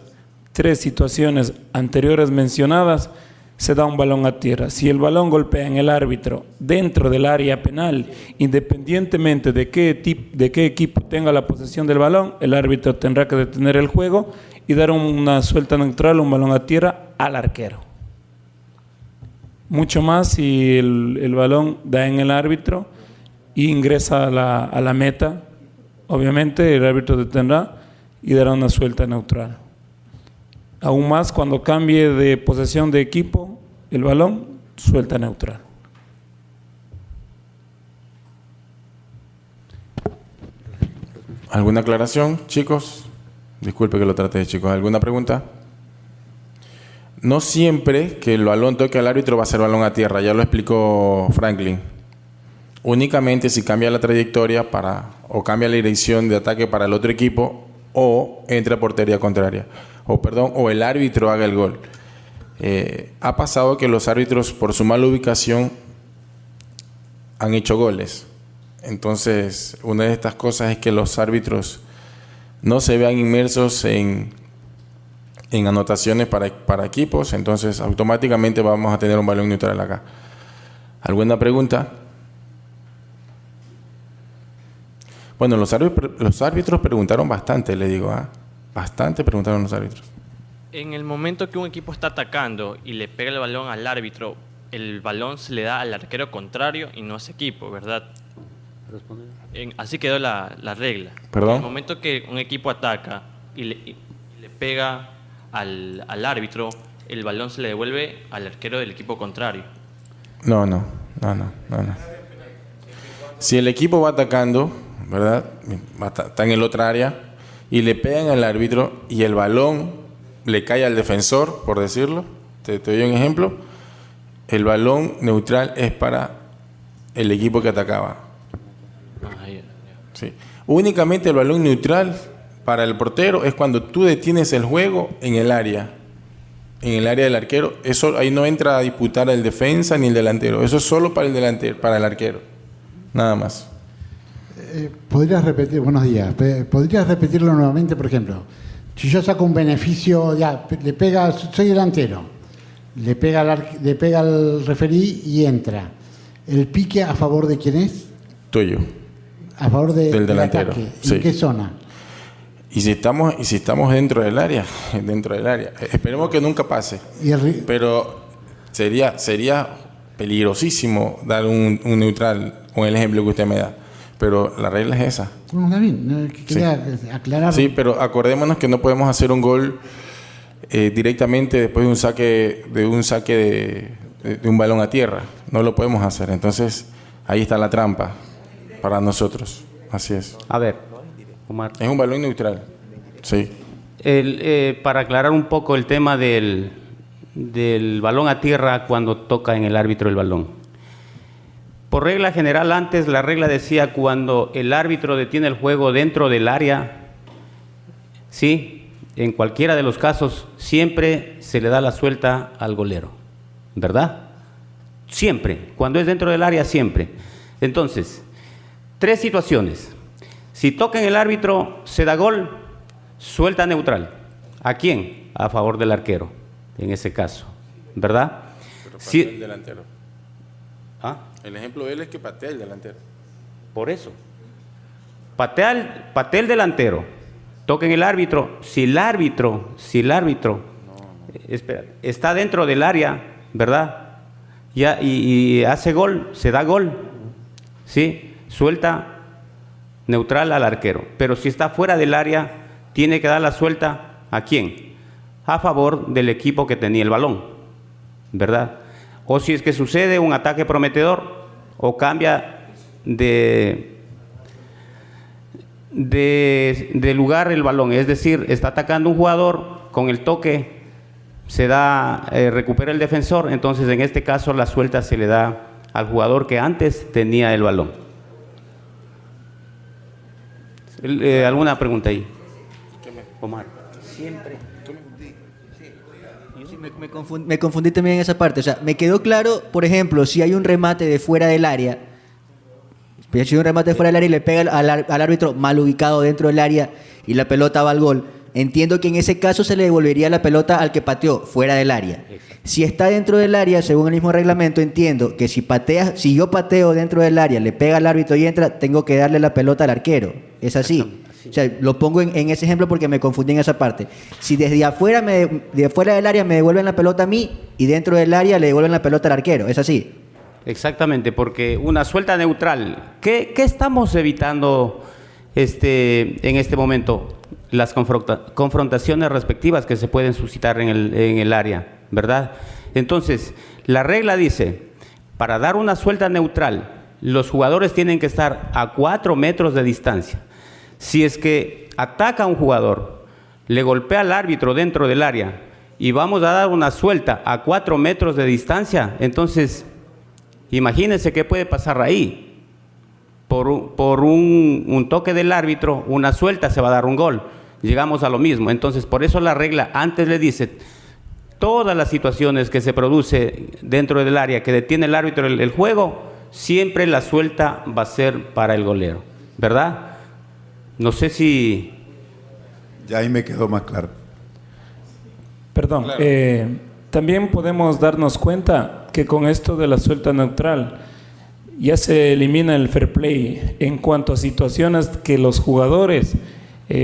3 situaciones anteriores mencionadas, se da un balón a tierra. Si el balón golpea en el árbitro dentro del área penal, independientemente de qué equipo tenga la posesión del balón, el árbitro tendrá que detener el juego y dar una suelta neutral, un balón a tierra al arquero. Mucho más si el balón da en el árbitro e ingresa a la meta. Obviamente el árbitro detendrá y dará una suelta neutral. Aún más cuando cambie de posesión de equipo el balón, suelta neutral. ¿Alguna aclaración, chicos? Disculpe que lo trate de chicos. ¿Alguna pregunta? No siempre que el balón toque al árbitro va a ser balón a tierra, ya lo explicó Franklin. Únicamente si cambia la trayectoria o cambia la dirección de ataque para el otro equipo o entra a portería contraria. O el árbitro haga el gol. Ha pasado que los árbitros, por su mala ubicación, han hecho goles. Entonces, una de estas cosas es que los árbitros no se vean inmersos en anotaciones para equipos. Entonces, automáticamente vamos a tener un balón neutral acá. ¿Alguna pregunta? Bueno, los árbitros preguntaron bastante, le digo, bastante preguntaron los árbitros. En el momento que un equipo está atacando y le pega el balón al árbitro, el balón se le da al arquero contrario y no a ese equipo, ¿verdad? Así quedó la regla. ¿Perdón? En el momento que un equipo ataca y le pega al árbitro, el balón se le devuelve al arquero del equipo contrario. No. Si el equipo va atacando, ¿verdad? Está en el otro área y le pegan al árbitro y el balón le cae al defensor, por decirlo, te doy un ejemplo, el balón neutral es para el equipo que atacaba. Sí. Únicamente el balón neutral para el portero es cuando tú detienes el juego en el área del arquero. Eso ahí no entra a disputar el defensa ni el delantero. Eso es solo para el delantero, para el arquero. Nada más. ¿Podrías repetir? Buenos días. ¿Podrías repetirlo nuevamente? Por ejemplo, si yo saco un beneficio, le pega, soy delantero, le pega al referí y entra. ¿El pique a favor de quién es? Tuyo. A favor del delantero. Ataque. ¿En sí. qué zona? Y si estamos dentro del área, esperemos que nunca pase. Pero sería peligrosísimo dar un neutral con el ejemplo que usted me da. Pero la regla es esa. Bueno, David, quería aclarar. Sí, pero acordémonos que no podemos hacer un gol directamente después de un saque de un balón a tierra. No lo podemos hacer. Entonces, ahí está la trampa para nosotros. Así es. A ver, Omar. Es un balón neutral. Sí. Para aclarar un poco el tema del balón a tierra cuando toca en el árbitro el balón. Por regla general, antes la regla decía cuando el árbitro detiene el juego dentro del área, sí, en cualquiera de los casos, siempre se le da la suelta al golero, ¿verdad? Siempre, cuando es dentro del área, siempre. Entonces, 3 situaciones. Si toca en el árbitro, se da gol, suelta neutral. ¿A quién? A favor del arquero, en ese caso, ¿verdad? Pero si, el delantero. ¿Ah? El ejemplo de él es que patea el delantero. Por eso. Patea el delantero. Toca en el árbitro. Si el árbitro espera, está dentro del área, ¿verdad? Ya, y hace gol, se da gol. ¿Sí? Suelta neutral al arquero. Pero si está fuera del área, tiene que dar la suelta ¿a quién? A favor del equipo que tenía el balón, ¿verdad? O si es que sucede un ataque prometedor o cambia de lugar el balón, es decir, está atacando un jugador, con el toque recupera el defensor, entonces en este caso la suelta se le da al jugador que antes tenía el balón. ¿Alguna pregunta ahí? Omar. Siempre. Me confundí también en esa parte. O sea, me quedó claro, por ejemplo, si hay un remate de fuera del área, si hay un remate de fuera del área y le pega al árbitro mal ubicado dentro del área y la pelota va al gol, entiendo que en ese caso se le devolvería la pelota al que pateó fuera del área. Si está dentro del área, según el mismo reglamento, entiendo que si yo pateo dentro del área, le pega al árbitro y entra, tengo que darle la pelota al arquero. ¿Es así? O sea, lo pongo en ese ejemplo porque me confundí en esa parte. Si desde afuera, de fuera del área me devuelven la pelota a mí y dentro del área le devuelven la pelota al arquero, ¿es así? Exactamente, porque una suelta neutral, ¿qué estamos evitando en este momento? Las confrontaciones respectivas que se pueden suscitar en el área, ¿verdad? Entonces, la regla dice, para dar una suelta neutral, los jugadores tienen que estar a 4 metros de distancia. Si es que ataca a un jugador, le golpea al árbitro dentro del área y vamos a dar una suelta a 4 metros de distancia, entonces imagínense qué puede pasar ahí. Por un toque del árbitro, una suelta, se va a dar un gol. Llegamos a lo mismo. Entonces, por eso la regla antes le dice, todas las situaciones que se produce dentro del área que detiene el árbitro el juego, siempre la suelta va a ser para el golero, ¿verdad? No sé si... Ya ahí me quedó más claro. Perdón, Claro. También podemos darnos cuenta que con esto de la suelta neutral ya se elimina el fair play en cuanto a situaciones que los jugadores,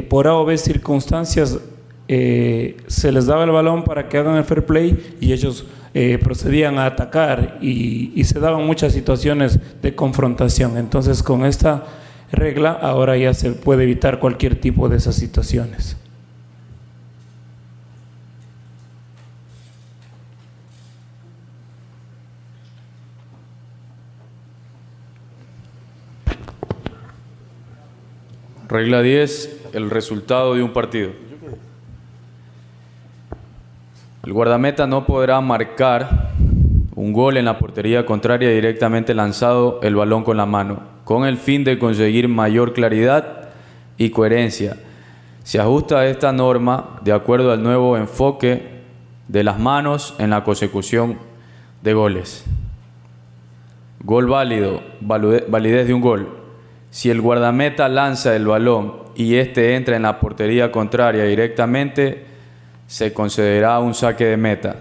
por A o B circunstancias, se les daba el balón para que hagan el fair play y ellos procedían a atacar y se daban muchas situaciones de confrontación. Entonces, con esta regla ahora ya se puede evitar cualquier tipo de esas situaciones. Regla 10, el resultado de un partido. El guardameta no podrá marcar un gol en la portería contraria directamente lanzado el balón con la mano, con el fin de conseguir mayor claridad y coherencia. Se ajusta a esta norma de acuerdo al nuevo enfoque de las manos en la consecución de goles. Gol válido, validez de un gol. Si el guardameta lanza el balón y este entra en la portería contraria directamente, se concederá un saque de meta.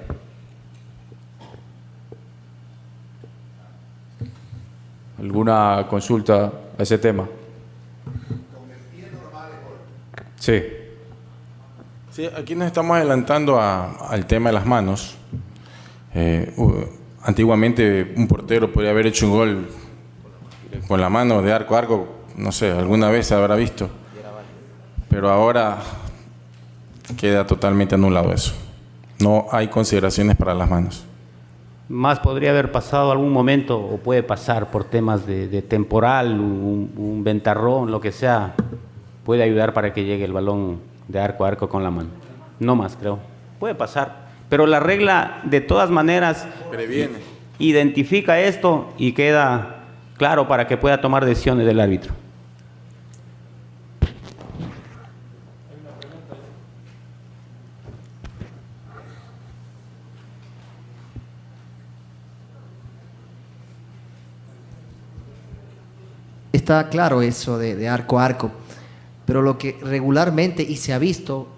¿Alguna consulta a ese tema? Sí. Sí, aquí nos estamos adelantando al tema de las manos. Antiguamente un portero podría haber hecho un gol con la mano de arco a arco, no sé, alguna vez se habrá visto. Pero ahora queda totalmente anulado eso. No hay consideraciones para las manos. Más podría haber pasado algún momento, o puede pasar por temas de temporal, un ventarrón, lo que sea, puede ayudar para que llegue el balón de arco a arco con la mano. No más, creo. Puede pasar. Pero la regla, de todas maneras, previene, identifica esto y queda claro para que pueda tomar decisiones del árbitro. Está claro eso de arco a arco, pero lo que regularmente y se ha visto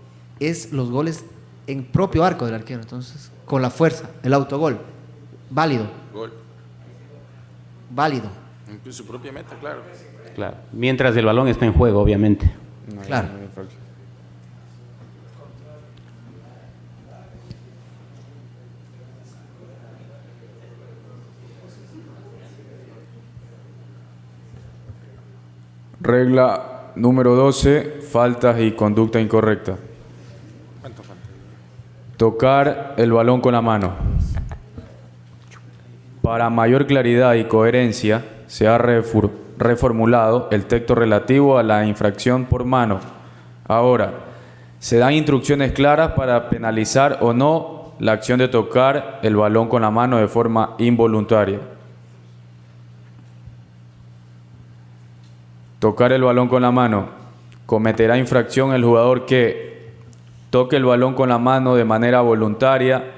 es los goles en propio arco del arquero, entonces con la fuerza, el autogol, válido. Gol. Válido. En su propia meta, claro. Claro. Mientras el balón está en juego, obviamente. Claro. Regla número 12, faltas y conducta incorrecta. Tocar el balón con la mano. Para mayor claridad y coherencia, se ha reformulado el texto relativo a la infracción por mano. Ahora, se dan instrucciones claras para penalizar o no la acción de tocar el balón con la mano de forma involuntaria. Tocar el balón con la mano. Cometerá infracción el jugador que toque el balón con la mano de manera voluntaria,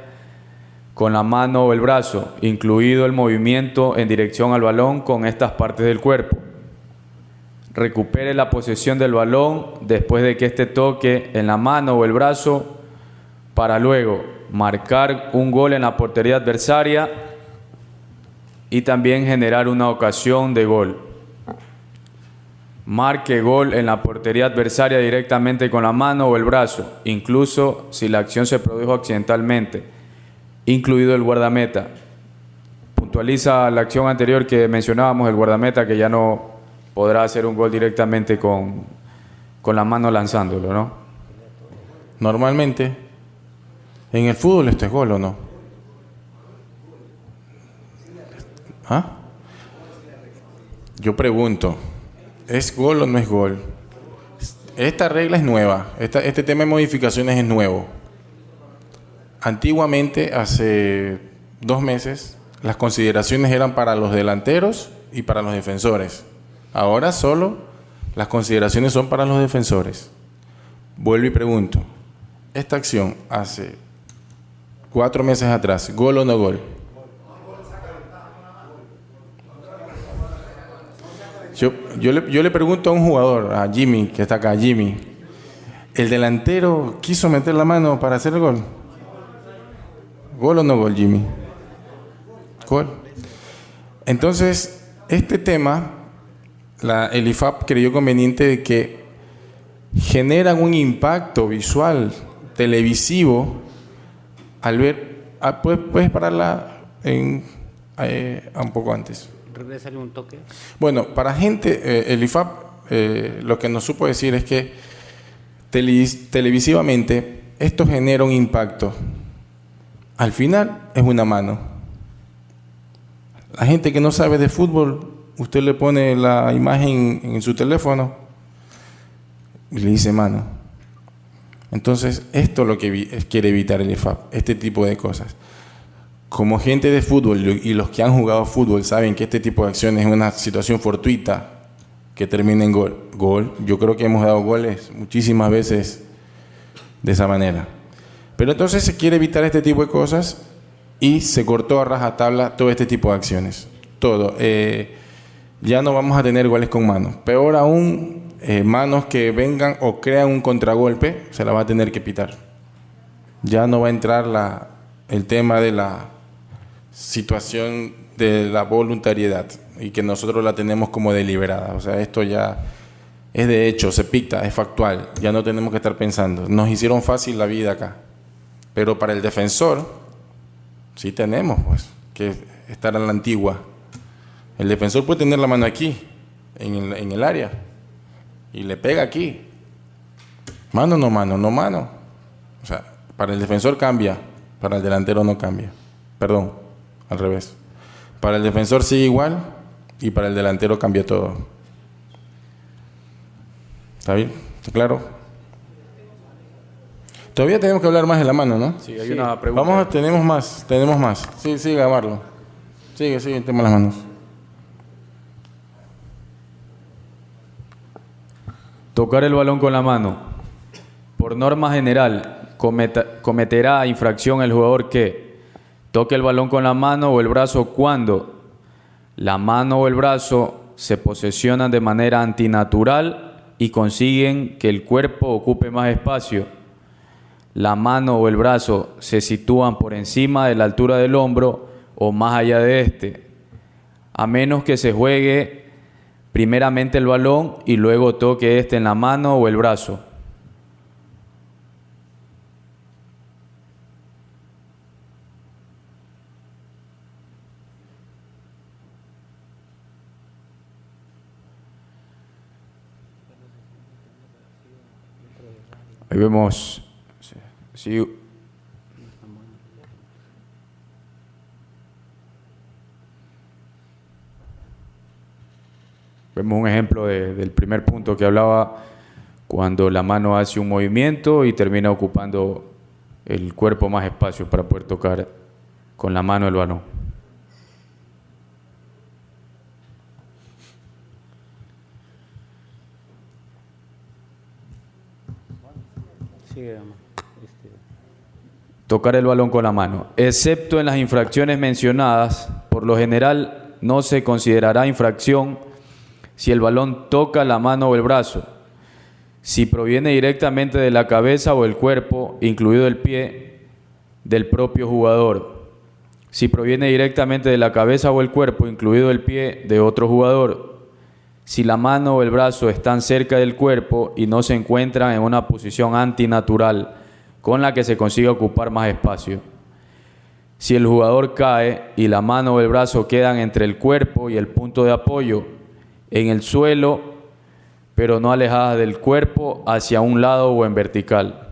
con la mano o el brazo, incluido el movimiento en dirección al balón con estas partes del cuerpo. Recupere la posesión del balón después de que éste toque en la mano o el brazo, para luego marcar un gol en la portería adversaria y también generar una ocasión de gol. Marque gol en la portería adversaria directamente con la mano o el brazo, incluso si la acción se produjo accidentalmente, incluido el guardameta. Puntualiza la acción anterior que mencionábamos, el guardameta, que ya no podrá hacer un gol directamente con la mano lanzándolo, ¿no? Normalmente, en el fútbol esto es gol, ¿o no? ¿Ah? Yo pregunto, ¿es gol o no es gol? Esta regla es nueva, este tema de modificaciones es nuevo. Antiguamente, hace 2 meses, las consideraciones eran para los delanteros y para los defensores. Ahora solo las consideraciones son para los defensores. Vuelvo y pregunto, esta acción hace 4 meses atrás, ¿gol o no gol? Yo le pregunto a un jugador, a Jimmy, que está acá, Jimmy, ¿el delantero quiso meter la mano para hacer el gol? ¿Gol o no gol, Jimmy? Gol. Entonces, este tema, el IFAP creyó conveniente de que generan un impacto visual televisivo al ver... ¿Puedes pararla un poco antes? Regresale un toque. Bueno, para gente, el IFAP lo que nos supo decir es que televisivamente esto genera un impacto. Al final es una mano. La gente que no sabe de fútbol, usted le pone la imagen en su teléfono y le dice mano. Entonces, esto es lo que quiere evitar el IFAP, este tipo de cosas. Como gente de fútbol y los que han jugado fútbol saben que este tipo de acciones es una situación fortuita que termina en gol. Yo creo que hemos dado goles muchísimas veces de esa manera. Pero entonces se quiere evitar este tipo de cosas y se cortó a rajatabla todo este tipo de acciones. Todo. Ya no vamos a tener goles con manos. Peor aún, manos que vengan o crean un contragolpe, se la va a tener que pitar. Ya no va a entrar el tema de la situación de la voluntariedad y que nosotros la tenemos como deliberada. O sea, esto ya es de hecho, se picta, es factual. Ya no tenemos que estar pensando. Nos hicieron fácil la vida acá. Pero para el defensor, sí tenemos pues que estar a la antigua. El defensor puede tener la mano aquí, en el área, y le pega aquí. Mano, no mano, no mano. O sea, para el defensor cambia, para el delantero no cambia. Perdón, al revés. Para el defensor sigue igual y para el delantero cambia todo. ¿Está bien? ¿Está claro? Todavía tenemos que hablar más de la mano, ¿no? Sí, hay una pregunta. Tenemos más. Sí, sigue, Marlon. Sigue, el tema de las manos. Tocar el balón con la mano. Por norma general, cometerá infracción el jugador que toque el balón con la mano o el brazo cuando la mano o el brazo se posesionan de manera antinatural y consiguen que el cuerpo ocupe más espacio. La mano o el brazo se sitúan por encima de la altura del hombro o más allá de este, a menos que se juegue primeramente el balón y luego toque este en la mano o el brazo. Ahí vemos, sí. Vemos un ejemplo del primer punto que hablaba cuando la mano hace un movimiento y termina ocupando el cuerpo más espacio para poder tocar con la mano el balón. Tocar el balón con la mano. Excepto en las infracciones mencionadas, por lo general no se considerará infracción si el balón toca la mano o el brazo, si proviene directamente de la cabeza o el cuerpo, incluido el pie, del propio jugador, si proviene directamente de la cabeza o el cuerpo, incluido el pie de otro jugador, si la mano o el brazo están cerca del cuerpo y no se encuentran en una posición antinatural con la que se consiga ocupar más espacio, si el jugador cae y la mano o el brazo quedan entre el cuerpo y el punto de apoyo en el suelo, pero no alejadas del cuerpo hacia un lado o en vertical.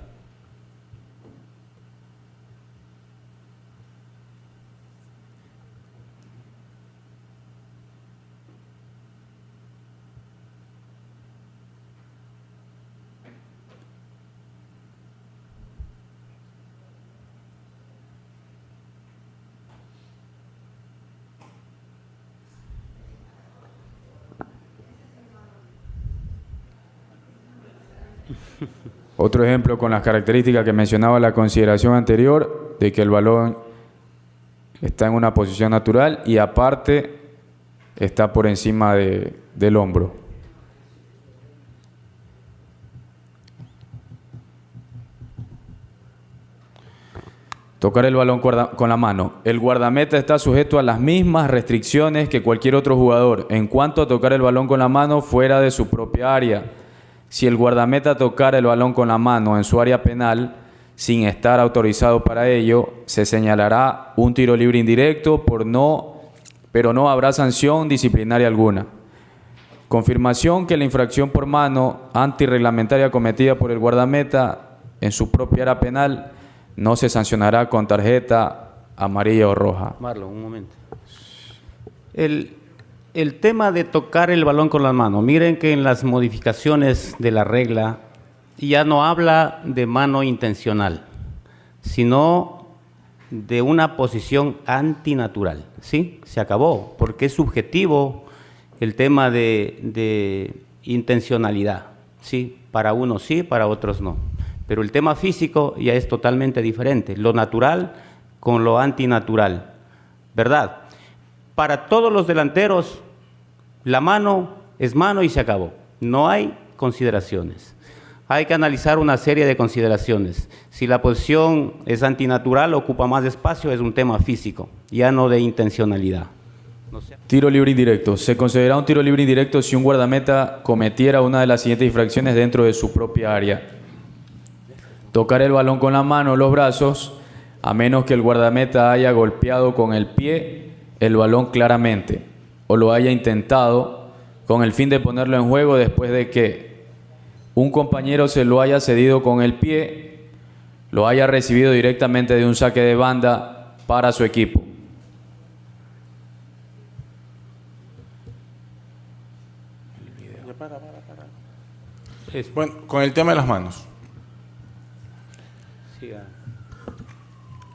Otro ejemplo con las características que mencionaba la consideración anterior, de que el balón está en una posición natural y aparte está por encima del hombro. Tocar el balón con la mano. El guardameta está sujeto a las mismas restricciones que cualquier otro jugador en cuanto a tocar el balón con la mano fuera de su propia área. Si el guardameta tocara el balón con la mano en su área penal, sin estar autorizado para ello, se señalará un tiro libre indirecto pero no habrá sanción disciplinaria alguna. Confirmación que la infracción por mano antirreglamentaria cometida por el guardameta en su propia área penal no se sancionará con tarjeta amarilla o roja. Marlon, un momento. El tema de tocar el balón con las manos. Miren que en las modificaciones de la regla ya no habla de mano intencional, sino de una posición antinatural, ¿sí? Se acabó, porque es subjetivo el tema de intencionalidad, ¿sí? Para unos sí, para otros no. Pero el tema físico ya es totalmente diferente, lo natural con lo antinatural, ¿verdad? Para todos los delanteros, la mano es mano y se acabó. No hay consideraciones. Hay que analizar una serie de consideraciones. Si la posición es antinatural, ocupa más espacio, es un tema físico, ya no de intencionalidad. No sé. Tiro libre indirecto. Se considera un tiro libre indirecto si un guardameta cometiera una de las siguientes infracciones dentro de su propia área. Tocar el balón con la mano o los brazos, a menos que el guardameta haya golpeado con el pie el balón claramente o lo haya intentado con el fin de ponerlo en juego después de que un compañero se lo haya cedido con el pie, lo haya recibido directamente de un saque de banda para su equipo. Bueno, con el tema de las manos.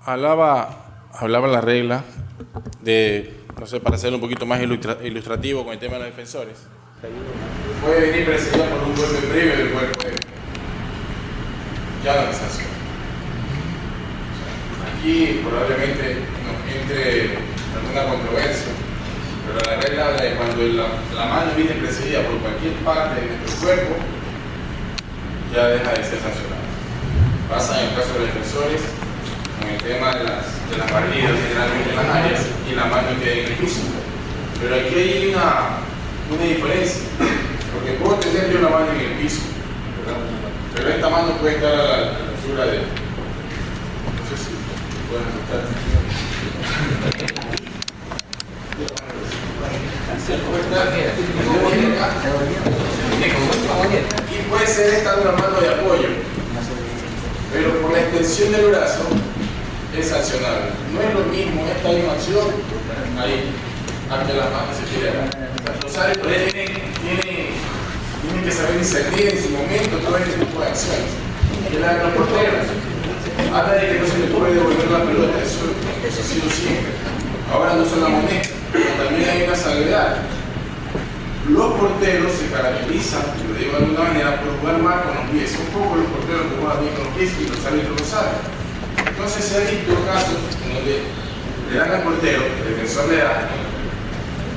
Hablaba la regla de, no sé, para hacerlo un poquito más ilustrativo con el tema de los defensores. Puede venir precedido por un golpe previo del cuerpo de ya no es sanción. Aquí probablemente nos entre alguna controversia, pero la regla habla de cuando la mano viene precedida por cualquier parte de nuestro cuerpo, ya deja de ser sancionada. Pasa en el caso de los defensores, con el tema de las barridas generalmente en las áreas y la mano queda en el piso. Pero aquí hay una diferencia, porque puedo tener yo la mano en el piso, ¿verdad? Pero esta mano puede estar a la altura de... No sé si pueden notar. Y puede ser esta una mano de apoyo, pero por la extensión del brazo es sancionable. No es lo mismo esta misma acción ahí, a que las manos se quieran. Los árbitros tienen que saber discernir en su momento todo este tipo de acciones. Los porteros habla de que no se le puede devolver la pelota, eso ha sido siempre. Ahora no solamente, pero también hay una salvedad. Los porteros se caracterizan, lo digo de alguna manera, por jugar mal con los pies. Un poco los porteros que juegan bien con los pies y los árbitros lo saben. Entonces se han visto casos en donde le dan al portero, el defensor le da,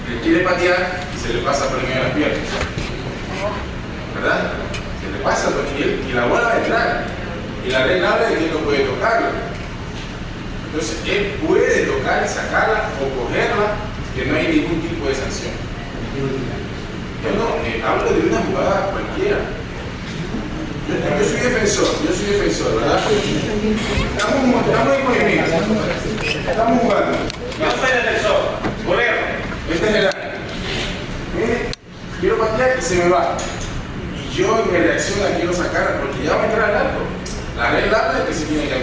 le quiere patear y se le pasa por el medio de las piernas. ¿Verdad? Se le pasa y la bola va a entrar. Y la regla habla de que él no puede tocarla. Entonces él puede tocar y sacarla o cogerla, que no hay ningún tipo de sanción. Yo no, hablo de una jugada cualquiera. Yo soy defensor, ¿verdad? Estamos en movimiento. Estamos jugando. Yo soy defensor, golero. Este es el área. Quiero patear y se me va. Y yo en mi reacción la quiero sacar porque ya va a entrar al arco. La regla habla de que se tiene que... El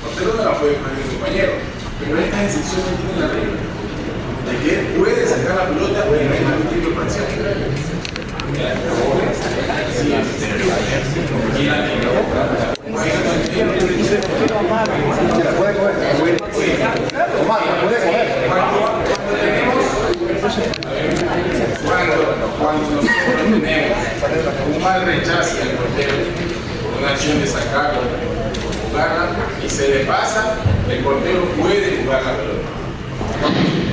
portero no la puede coger mi compañero. Pero esta excepción no tiene la regla. De que él puede sacar la pelota y no hay ningún tipo de fracción. Cuando nosotros tenemos un mal rechazo del portero por una acción de sacarlo o jugarla y se le pasa, el portero puede jugar la pelota.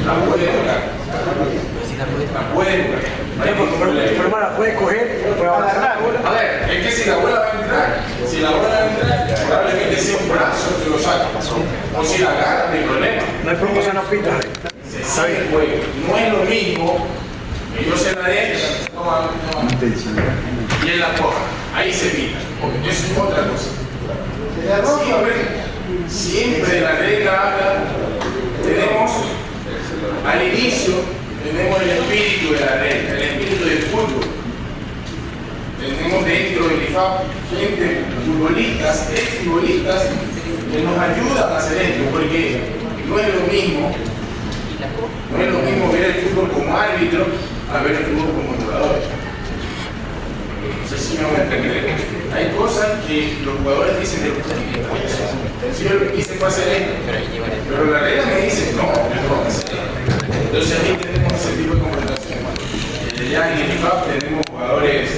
La puede tocar. La puede jugar. Pero la puede coger, puede agarrar. A ver, es que si la bola va a entrar, probablemente sea un brazo que lo saca. O si la agarra, no hay problema. No hay problema, se nos pita. Se sabe el juego. No es lo mismo que yo se la dé y él la coja. Ahí se pita. Eso es otra cosa. Siempre la regla habla, tenemos al inicio, tenemos el espíritu de la regla, el espíritu del fútbol. Tenemos dentro del IFAP gente, futbolistas, exfutbolistas, que nos ayudan a hacer esto, porque no es lo mismo ver el fútbol como árbitro a ver el fútbol como jugador. No sé si me voy a entender. Hay cosas que los jugadores dicen, si yo lo que quise fue hacer esto, pero la regla me dice, no, yo tengo que hacer esto. Entonces ahí tenemos ese tipo de confrontación. Ya en el IFAP tenemos jugadores,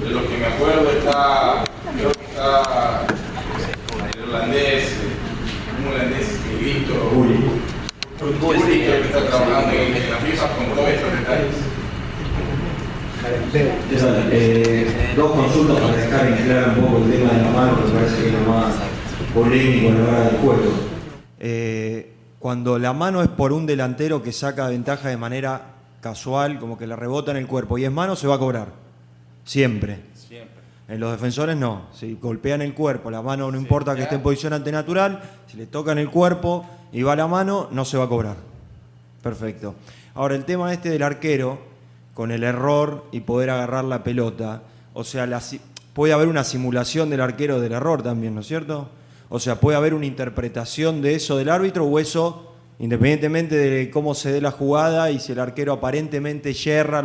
de los que me acuerdo creo que está el holandés, un holandés, Víctor Gulli, que está trabajando en la FIFA con todos estos detalles. Dos consultas para dejar en claro un poco el tema de la mano, que me parece que es lo más polémico a la hora del juego. Cuando la mano es por un delantero que saca ventaja de manera casual, como que le rebota en el cuerpo y es mano, se va a cobrar. Siempre. En los defensores no. Si golpean el cuerpo, la mano no importa que esté en posición antenatural, si le tocan el cuerpo y va la mano, no se va a cobrar. Perfecto. Ahora, el tema este del arquero, con el error y poder agarrar la pelota, o sea, puede haber una simulación del arquero del error también, ¿no es cierto? O sea, puede haber una interpretación de eso del árbitro o eso, independientemente de cómo se dé la jugada y si el arquero aparentemente yerra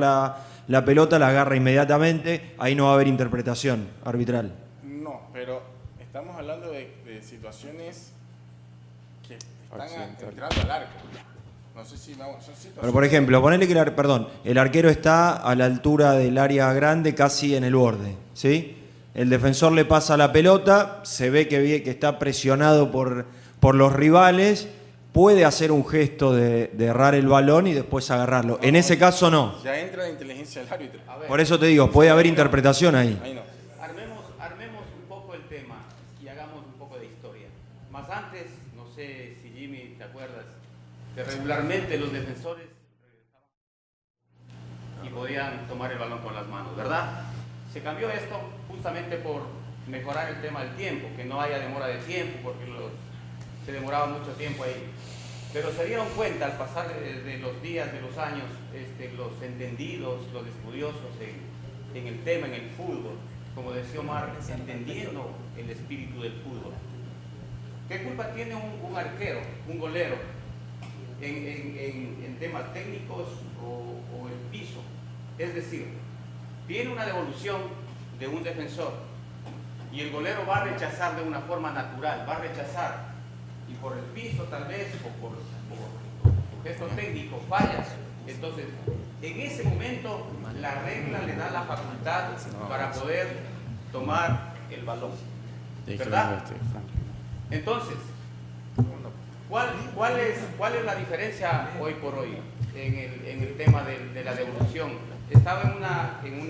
la pelota, la agarra inmediatamente, ahí no va a haber interpretación arbitral. No, pero estamos hablando de situaciones que están entrando al arco. No sé si vamos, son situaciones... Pero por ejemplo, ponele que el arquero está a la altura del área grande, casi en el borde, ¿sí? El defensor le pasa la pelota, se ve que está presionado por los rivales, puede hacer un gesto de errar el balón y después agarrarlo. En ese caso no. Ya entra la inteligencia del árbitro. Por eso te digo, puede haber interpretación ahí. Ahí no. Armemos un poco el tema y hagamos un poco de historia. Más antes, no sé si Jimmy, ¿te acuerdas? Que regularmente los defensores regresaban y podían tomar el balón con las manos, ¿verdad? Se cambió esto justamente por mejorar el tema del tiempo, que no haya demora de tiempo, porque se demoraba mucho tiempo ahí. Pero se dieron cuenta al pasar de los días, de los años, los entendidos, los estudiosos en el tema, en el fútbol, como decía Omar, entendiendo el espíritu del fútbol. ¿Qué culpa tiene un arquero, un golero, en temas técnicos o el piso? Es decir, viene una devolución de un defensor y el golero va a rechazar de una forma natural, va a rechazar y por el piso tal vez o por gesto técnico fallas. Entonces, en ese momento la regla le da la facultad para poder tomar el balón, ¿verdad? Entonces, ¿cuál es la diferencia hoy por hoy en el tema de la devolución? Estaba en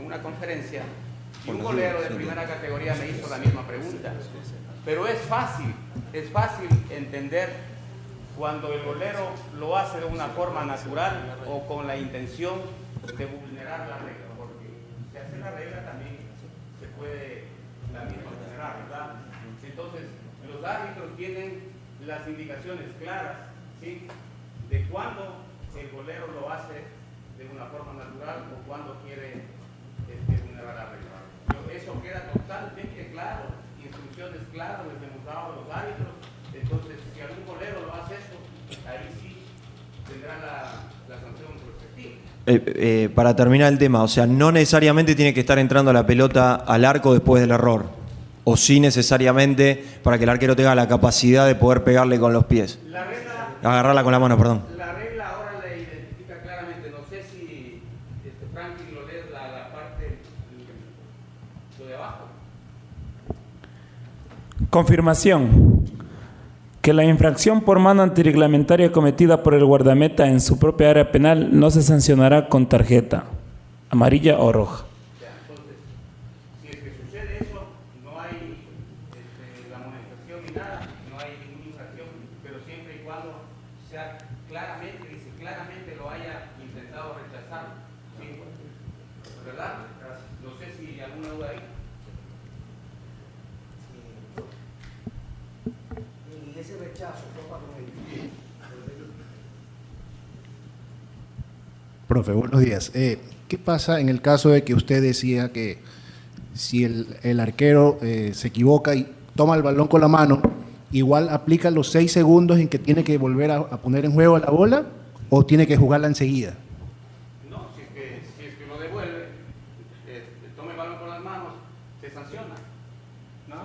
una conferencia y un golero de primera categoría me hizo la misma pregunta. Pero es fácil entender cuando el golero lo hace de una forma natural o con la intención de vulnerar la regla, porque si hace la regla también se puede también vulnerar, ¿verdad? Entonces, los árbitros tienen las indicaciones claras, ¿sí?, de cuándo el golero lo hace de una forma natural o cuándo quiere vulnerar la regla. Eso queda totalmente claro, instrucciones claras, les hemos dado a los árbitros. Entonces, si algún golero lo hace eso, ahí sí tendrá la sanción respectiva. Para terminar el tema, o sea, no necesariamente tiene que estar entrando la pelota al arco después del error, o sí necesariamente para que el arquero tenga la capacidad de poder pegarle con los pies. Agarrarla con la mano, perdón. La regla ahora le identifica claramente, no sé si Franklin lo lee la parte, lo de abajo. Confirmación. Que la infracción por mano antirreglamentaria cometida por el guardameta en su propia área penal no se sancionará con tarjeta amarilla o roja. Entonces, si es que sucede eso, no hay la amonestación ni nada, no hay ninguna infracción, pero siempre y cuando sea claramente, dice claramente lo haya intentado rechazar, ¿sí? ¿Verdad? No sé si alguna duda ahí. Profe, buenos días. ¿Qué pasa en el caso de que usted decía que si el arquero se equivoca y toma el balón con la mano, igual aplica los 6 segundos en que tiene que volver a poner en juego la bola o tiene que jugarla enseguida? No, si es que lo devuelve, toma el balón con las manos, se sanciona. ¿No?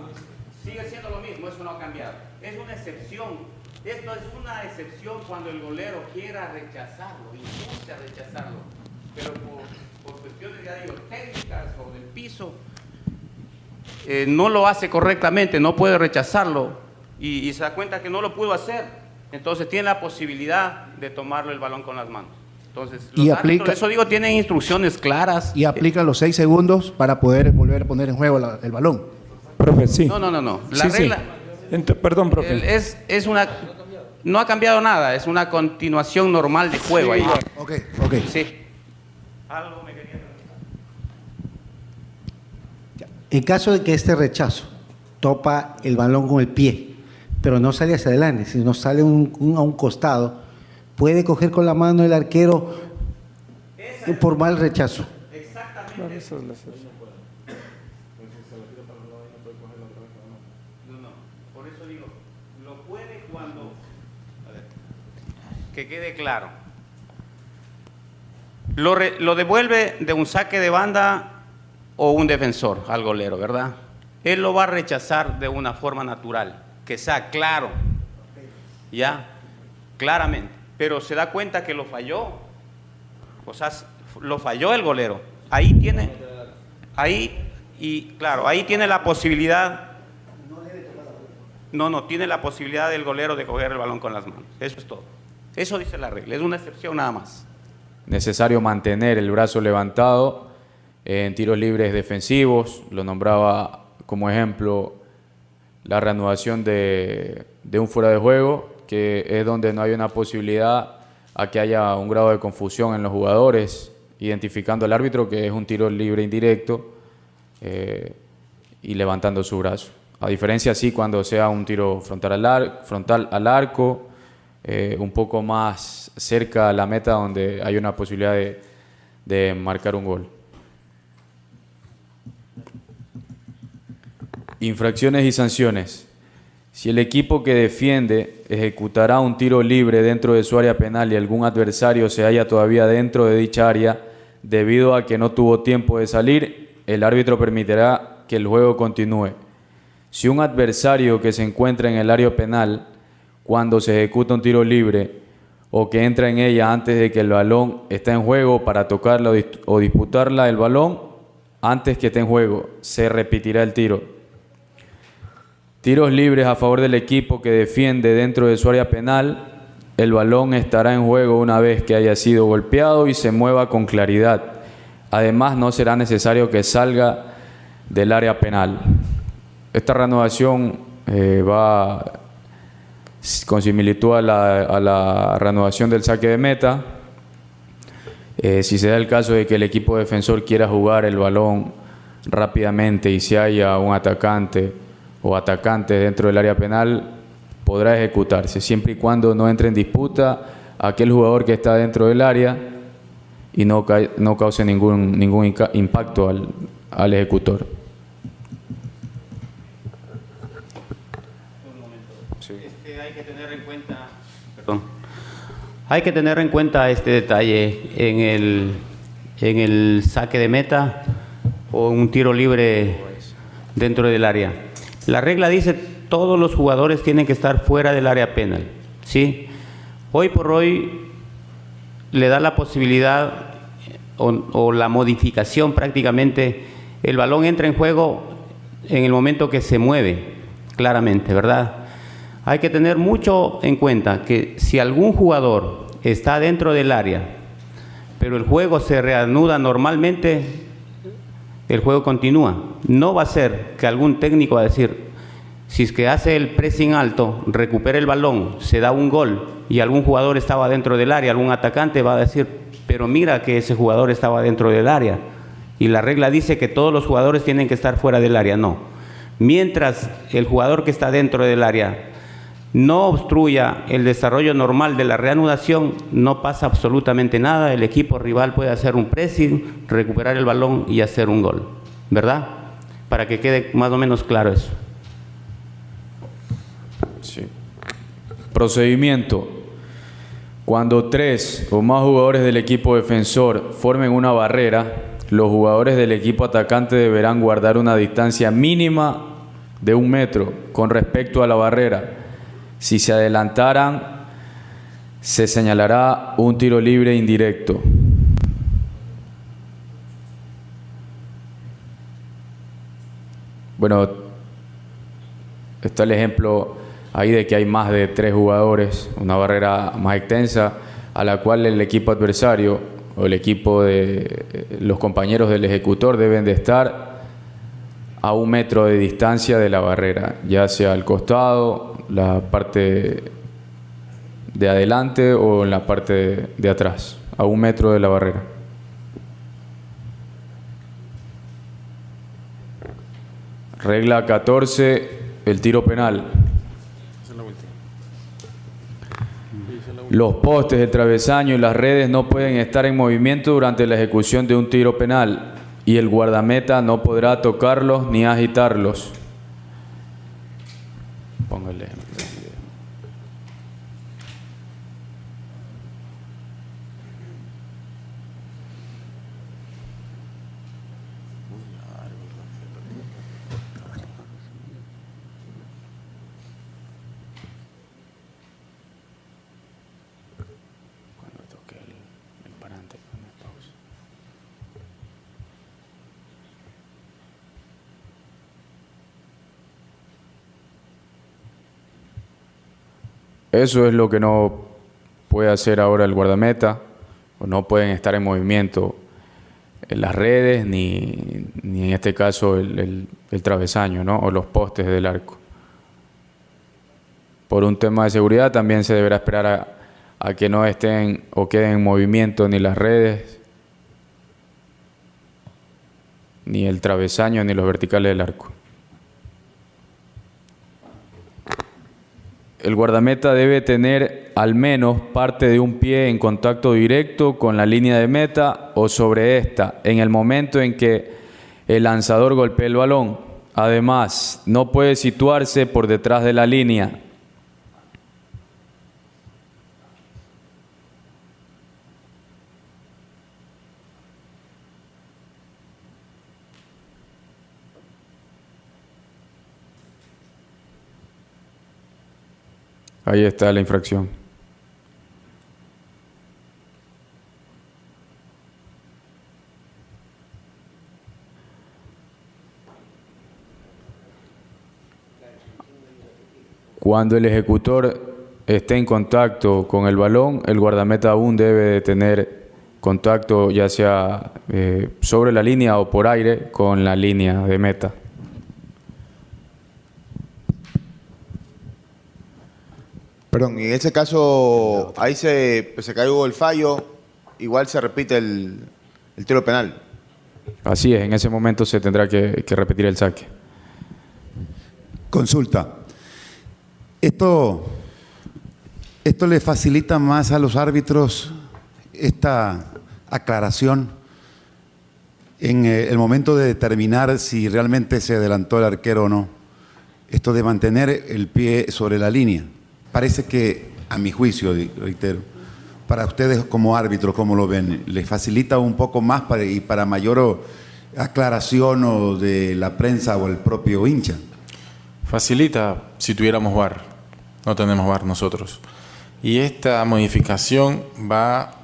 Sigue siendo lo mismo, eso no ha cambiado. Es una excepción. Esto es una excepción cuando el golero quiera rechazarlo, intenta rechazarlo, pero por cuestiones, ya digo, técnicas o del piso, no lo hace correctamente, no puede rechazarlo y se da cuenta que no lo pudo hacer, entonces tiene la posibilidad de tomarlo el balón con las manos. Entonces, los árbitros, eso digo, tienen instrucciones claras. Y aplica los 6 segundos para poder volver a poner en juego el balón. Profe, sí. No. La Sí, regla... Perdón, profe. Es una... No ha cambiado nada, es una continuación normal de juego ahí. Ok. Sí. Algo me quería preguntar. En caso de que este rechazo topa el balón con el pie, pero no sale hacia adelante, sino sale a un costado, puede coger con la mano el arquero por mal rechazo. Claro, eso es la excepción. Por eso digo, lo puede cuando... Que quede claro. Lo devuelve de un saque de banda o un defensor al golero, ¿verdad? Él lo va a rechazar de una forma natural, que sea claro, ¿ya? Claramente. Pero se da cuenta que lo falló, o sea, lo falló el golero. Ahí tiene la posibilidad. No, tiene la posibilidad del golero de coger el balón con las manos. Eso es todo. Eso dice la regla, es una excepción nada más. Necesario mantener el brazo levantado en tiros libres defensivos. Lo nombraba como ejemplo la reanudación de un fuera de juego, que es donde no hay una posibilidad a que haya un grado de confusión en los jugadores, identificando al árbitro que es un tiro libre indirecto y levantando su brazo. A diferencia así cuando sea un tiro frontal al arco, un poco más cerca a la meta donde hay una posibilidad de marcar un gol. Infracciones y sanciones. Si el equipo que defiende ejecutará un tiro libre dentro de su área penal y algún adversario se halla todavía dentro de dicha área debido a que no tuvo tiempo de salir, el árbitro permitirá que el juego continúe. Si un adversario que se encuentra en el área penal cuando se ejecuta un tiro libre o que entra en ella antes de que el balón esté en juego para tocarla o disputarla el balón, antes que esté en juego, se repetirá el tiro. Tiros libres a favor del equipo que defiende dentro de su área penal, el balón estará en juego una vez que haya sido golpeado y se mueva con claridad. Además, no será necesario que salga del área penal. Esta reanudación va con similitud a la reanudación del saque de meta. Si se da el caso de que el equipo defensor quiera jugar el balón rápidamente y si haya un atacante o atacantes dentro del área penal, podrá ejecutarse, siempre y cuando no entre en disputa aquel jugador que está dentro del área y no cause ningún impacto al ejecutor. Hay que tener en cuenta este detalle en el saque de meta o un tiro libre dentro del área. La regla dice todos los jugadores tienen que estar fuera del área penal, ¿sí? Hoy por hoy le da la posibilidad o la modificación prácticamente, el balón entra en juego en el momento que se mueve, claramente, ¿verdad? Hay que tener mucho en cuenta que si algún jugador está dentro del área, pero el juego se reanuda normalmente, el juego continúa. No va a ser que algún técnico va a decir, si es que hace el pressing alto, recupera el balón, se da un gol y algún jugador estaba dentro del área, algún atacante va a decir, pero mira que ese jugador estaba dentro del área. Y la regla dice que todos los jugadores tienen que estar fuera del área. No. Mientras el jugador que está dentro del área no obstruya el desarrollo normal de la reanudación, no pasa absolutamente nada. El equipo rival puede hacer un pressing, recuperar el balón y hacer un gol, ¿verdad? Para que quede más o menos claro eso. Sí. Procedimiento. Cuando 3 o más jugadores del equipo defensor formen una barrera, los jugadores del equipo atacante deberán guardar una distancia mínima de 1 metro con respecto a la barrera. Si se adelantaran, se señalará un tiro libre indirecto. Bueno, está el ejemplo ahí de que hay más de 3 jugadores, una barrera más extensa, a la cual el equipo adversario o el equipo de los compañeros del ejecutor deben de estar a 1 metro de distancia de la barrera, ya sea al costado, la parte de adelante o en la parte de atrás, a 1 metro de la barrera. Regla 14, el tiro penal. Los postes, el travesaño y las redes no pueden estar en movimiento durante la ejecución de un tiro penal y el guardameta no podrá tocarlos ni agitarlos. Póngale. Eso es lo que no puede hacer ahora el guardameta, o no pueden estar en movimiento en las redes, ni en este caso el travesaño, ¿no? O los postes del arco. Por un tema de seguridad también se deberá esperar a que no estén o queden en movimiento ni las redes, ni el travesaño, ni los verticales del arco. El guardameta debe tener al menos parte de un pie en contacto directo con la línea de meta o sobre esta en el momento en que el lanzador golpee el balón. Además, no puede situarse por detrás de la línea. Ahí está la infracción. Cuando el ejecutor esté en contacto con el balón, el guardameta aún debe de tener contacto ya sea sobre la línea o por aire con la línea de meta. Perdón, y en ese caso, ahí se cayó el fallo, igual se repite el tiro penal. Así es, en ese momento se tendrá que repetir el saque. Consulta. Esto le facilita más a los árbitros esta aclaración en el momento de determinar si realmente se adelantó el arquero o no. Esto de mantener el pie sobre la línea. Parece que, a mi juicio, reitero, para ustedes como árbitros, ¿cómo lo ven? ¿Les facilita un poco más para mayor aclaración o de la prensa o el propio hincha? Facilita si tuviéramos VAR. No tenemos VAR nosotros. Y esta modificación va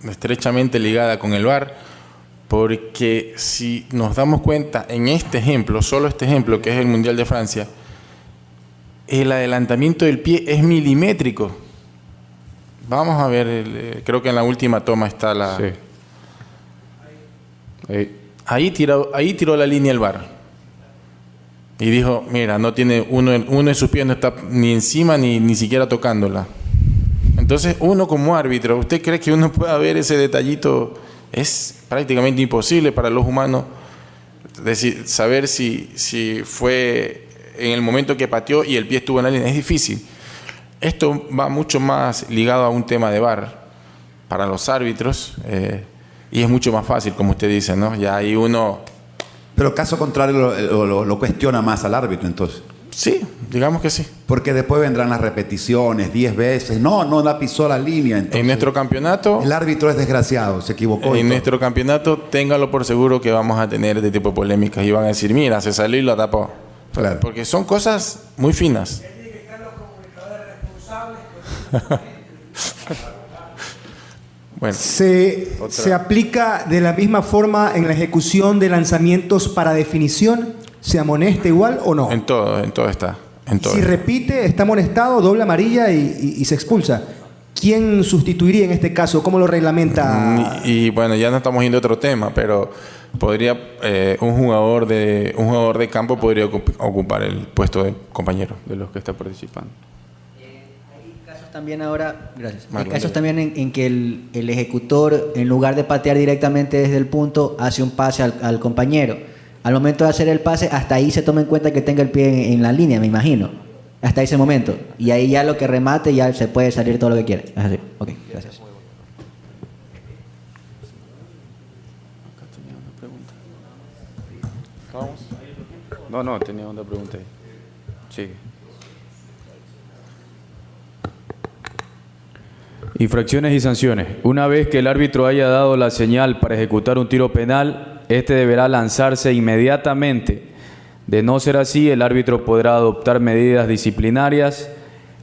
estrechamente ligada con el VAR, porque si nos damos cuenta en este ejemplo, solo este ejemplo que es el Mundial de Francia, el adelantamiento del pie es milimétrico. Vamos a ver, creo que en la última toma está la... Sí. Ahí tiró la línea el VAR. Y dijo, mira, no tiene uno de sus pies no está ni encima ni siquiera tocándola. Entonces, uno como árbitro, ¿usted cree que uno pueda ver ese detallito? Es prácticamente imposible para los humanos saber si fue en el momento que pateó y el pie estuvo en la línea. Es difícil. Esto va mucho más ligado a un tema de VAR para los árbitros y es mucho más fácil, como usted dice, ¿no? Ya hay uno... Pero caso contrario lo cuestiona más al árbitro entonces. Sí, digamos que sí. Porque después vendrán las repeticiones 10 veces. No la pisó la línea. Entonces, en nuestro campeonato... El árbitro es desgraciado, se equivocó. En nuestro campeonato, téngalo por seguro que vamos a tener este tipo de polémicas. Y van a decir, mira, se salió y lo tapó. Claro. Porque son cosas muy finas. Bueno, ¿Se aplica de la misma forma en la ejecución de lanzamientos para definición? ¿Se amonesta igual o no? En todo está. Si repite, está amonestado, doble amarilla y se expulsa. ¿Quién sustituiría en este caso? ¿Cómo lo reglamenta? Y bueno, ya no estamos yendo a otro tema, pero podría un jugador de campo podría ocupar el puesto de compañero de los que está participando. También ahora, gracias. Hay casos también en que el ejecutor, en lugar de patear directamente desde el punto, hace un pase al compañero. Al momento de hacer el pase, hasta ahí se toma en cuenta que tenga el pie en la línea, me imagino. Hasta ese momento. Y ahí ya lo que remate, ya se puede salir todo lo que quiera. Es así. Ok, gracias. No, tenía una pregunta ahí. Sigue. Infracciones y sanciones. Una vez que el árbitro haya dado la señal para ejecutar un tiro penal, este deberá lanzarse inmediatamente. De no ser así, el árbitro podrá adoptar medidas disciplinarias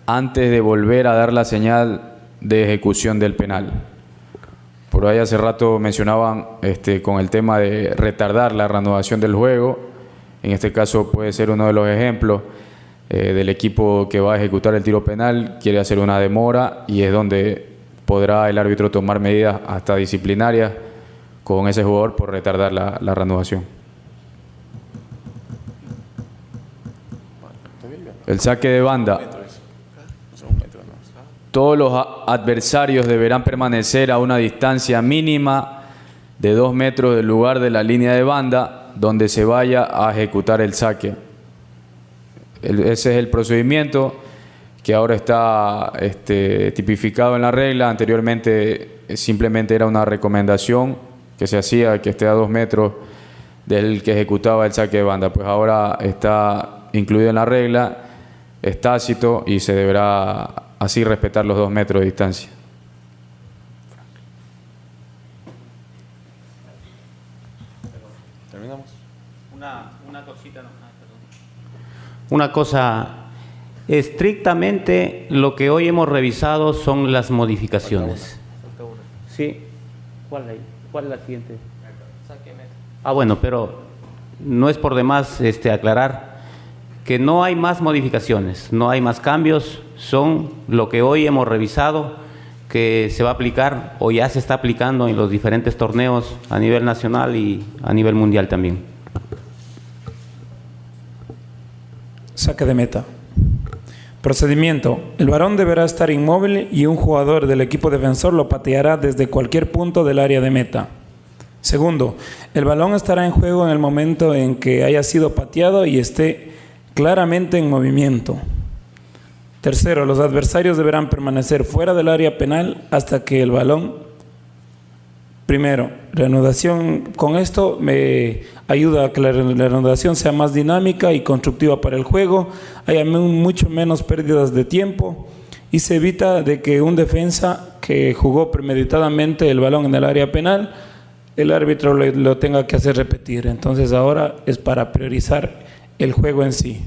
antes de volver a dar la señal de ejecución del penal. Por ahí hace rato mencionaban con el tema de retardar la reanudación del juego. En este caso puede ser uno de los ejemplos del equipo que va a ejecutar el tiro penal, quiere hacer una demora y es donde podrá el árbitro tomar medidas hasta disciplinarias con ese jugador por retardar la reanudación. El saque de banda. Todos los adversarios deberán permanecer a una distancia mínima de 2 metros del lugar de la línea de banda donde se vaya a ejecutar el saque. Ese es el procedimiento que ahora está tipificado en la regla. Anteriormente simplemente era una recomendación que se hacía, que esté a 2 metros del que ejecutaba el saque de banda. Pues ahora está incluido en la regla, es tácito y se deberá así respetar los 2 metros de distancia. ¿Terminamos? Una cosita, no. Una cosa, estrictamente lo que hoy hemos revisado son las modificaciones. ¿Sí? ¿Cuál es la siguiente? Bueno, pero no es por demás aclarar que no hay más modificaciones, no hay más cambios, son lo que hoy hemos revisado, que se va a aplicar o ya se está aplicando en los diferentes torneos a nivel nacional y a nivel mundial también. Saque de meta. Procedimiento. El balón deberá estar inmóvil y un jugador del equipo defensor lo pateará desde cualquier punto del área de meta. Segundo, el balón estará en juego en el momento en que haya sido pateado y esté claramente en movimiento. Tercero, los adversarios deberán permanecer fuera del área penal hasta que el balón... Primero, reanudación. Con esto me ayuda a que la reanudación sea más dinámica y constructiva para el juego, haya mucho menos pérdidas de tiempo y se evita de que un defensa que jugó premeditadamente el balón en el área penal, el árbitro lo tenga que hacer repetir. Entonces ahora es para priorizar el juego en sí.